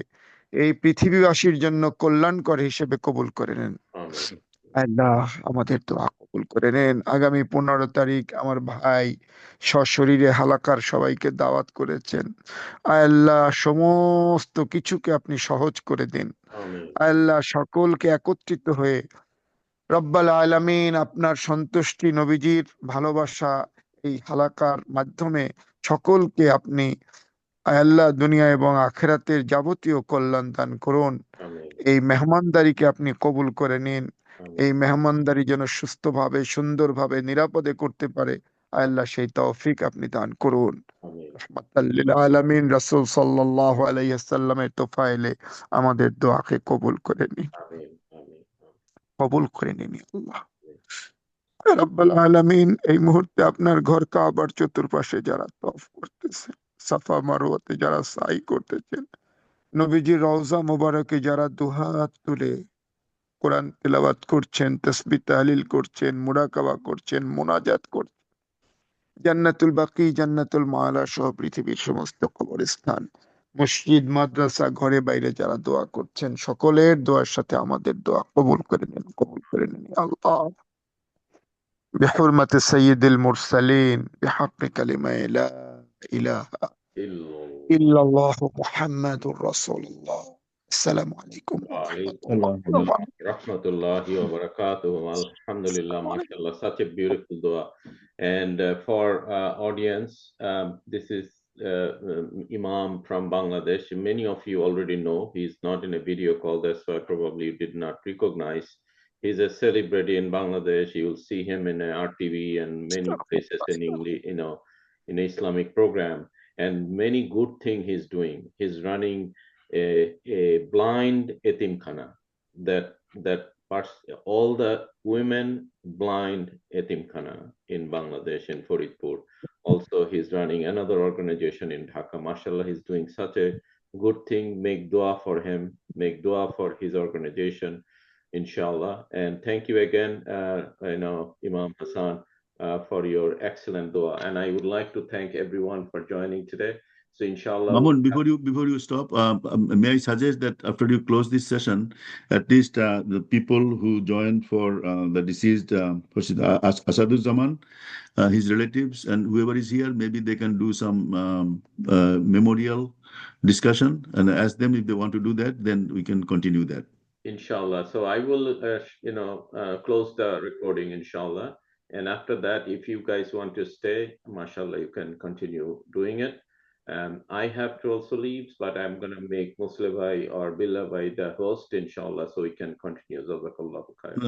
এই পৃথিবীবাসীর জন্য কল্যাণকর হিসেবে কবুল করে নেন। আমিন আল্লাহ আমাদের দোয়া কবুল করে নেন। আগামী 15 তারিখ আমার ভাই সশরীরে হালাকার সবাইকে দাওয়াত করেছেন, আল্লাহ সমস্ত কিছুকে আপনি সহজ করে দিন। আমিন আল্লাহ সকলকে একত্রিত হয়ে রব্বাল আলামিন আপনার সন্তুষ্টি, নবীজির ভালোবাসা এই হালাকার মাধ্যমে সকলকে আপনি আল্লাহ দুনিয়া এবং আখিরাতের যাবতীয় কল্যাণ দান করুন। আমিন এই মেহমানদারিকে আপনি কবুল করে নিন। এই মেহমানদারি যেন সুস্থভাবে, সুন্দরভাবে, নিরাপদে করতে পারে, আল্লাহ সেই তৌফিক আপনি দান করুন। আমিন রাহমাতাল লিল আলামিন রাসূল সাল্লাল্লাহু আলাইহি ওয়াসাল্লামের তোফায়েলে আমাদের দোয়াকে কবুল করে নিন, আমিন আমিন কবুল করে নিন আল্লাহ রাব্বুল আলামিন। এই মুহূর্তে আপনার ঘর কাবার চতুর্পাশে যারা তওয়াফ করতেছে, সাফা মারওয়াতে যারা সাই করতেছেন, নবীজির রওজা মুবারকে যারা দুহাত তুলে কোরআন তেলাওয়াত করছেন, তাসবিহ তাহলিল করছেন, মুরাকাবা করছেন, মোনাজাত করছেন, জান্নাতুল বাকি, জান্নাতুল মাআলা সহ পৃথিবীর সমস্ত কবরস্থান, মসজিদ, মাদ্রাসা, ঘরে বাইরে যারা দোয়া করছেন, সকলের দোয়ার সাথে আমাদের দোয়া কবুল করে নিন, কবুল করে নিন আল্লাহ। بحرمة سيد المرسلين بحق كلمة لا إله ইল্লাল্লাহ إلا الله محمد رسول الله Assalamu alaikum wa Waalaikum rahmatullahi wa barakatuh. Alhamdulillah, mashallah, such a beautiful dua. And for audience, this is Imam from Bangladesh. Many of you already know he's not in a video call, that's why probably you did not recognize. He's a celebrity in Bangladesh. You will see him in RTV and many places in English, in Islamic program. And many good things he's doing. He's running a blind etimkhana that all the women blind etimkhana in Bangladesh, in Faridpur. Also, he's running another organization in Dhaka. Mashallah, he's doing such a good thing. Make dua for him, make dua for his organization, inshallah. And thank you again, Imam Hassan, for your excellent dua. And I would like to thank everyone for joining today. So inshallah. Mamun, before you stop, may I suggest that after you close this session, at least the people who joined for the deceased Asaduzaman, his relatives, and whoever is here, maybe they can do some memorial discussion, and ask them if they want to do that, then we can continue that. Inshallah. So I will, close the recording, inshallah. And after that, if you guys want to stay, mashallah, you can continue doing it. I have to also leave, but I'm going to make Muslim or Billah the host, inshallah, so we can continue. Jazakallahu khair.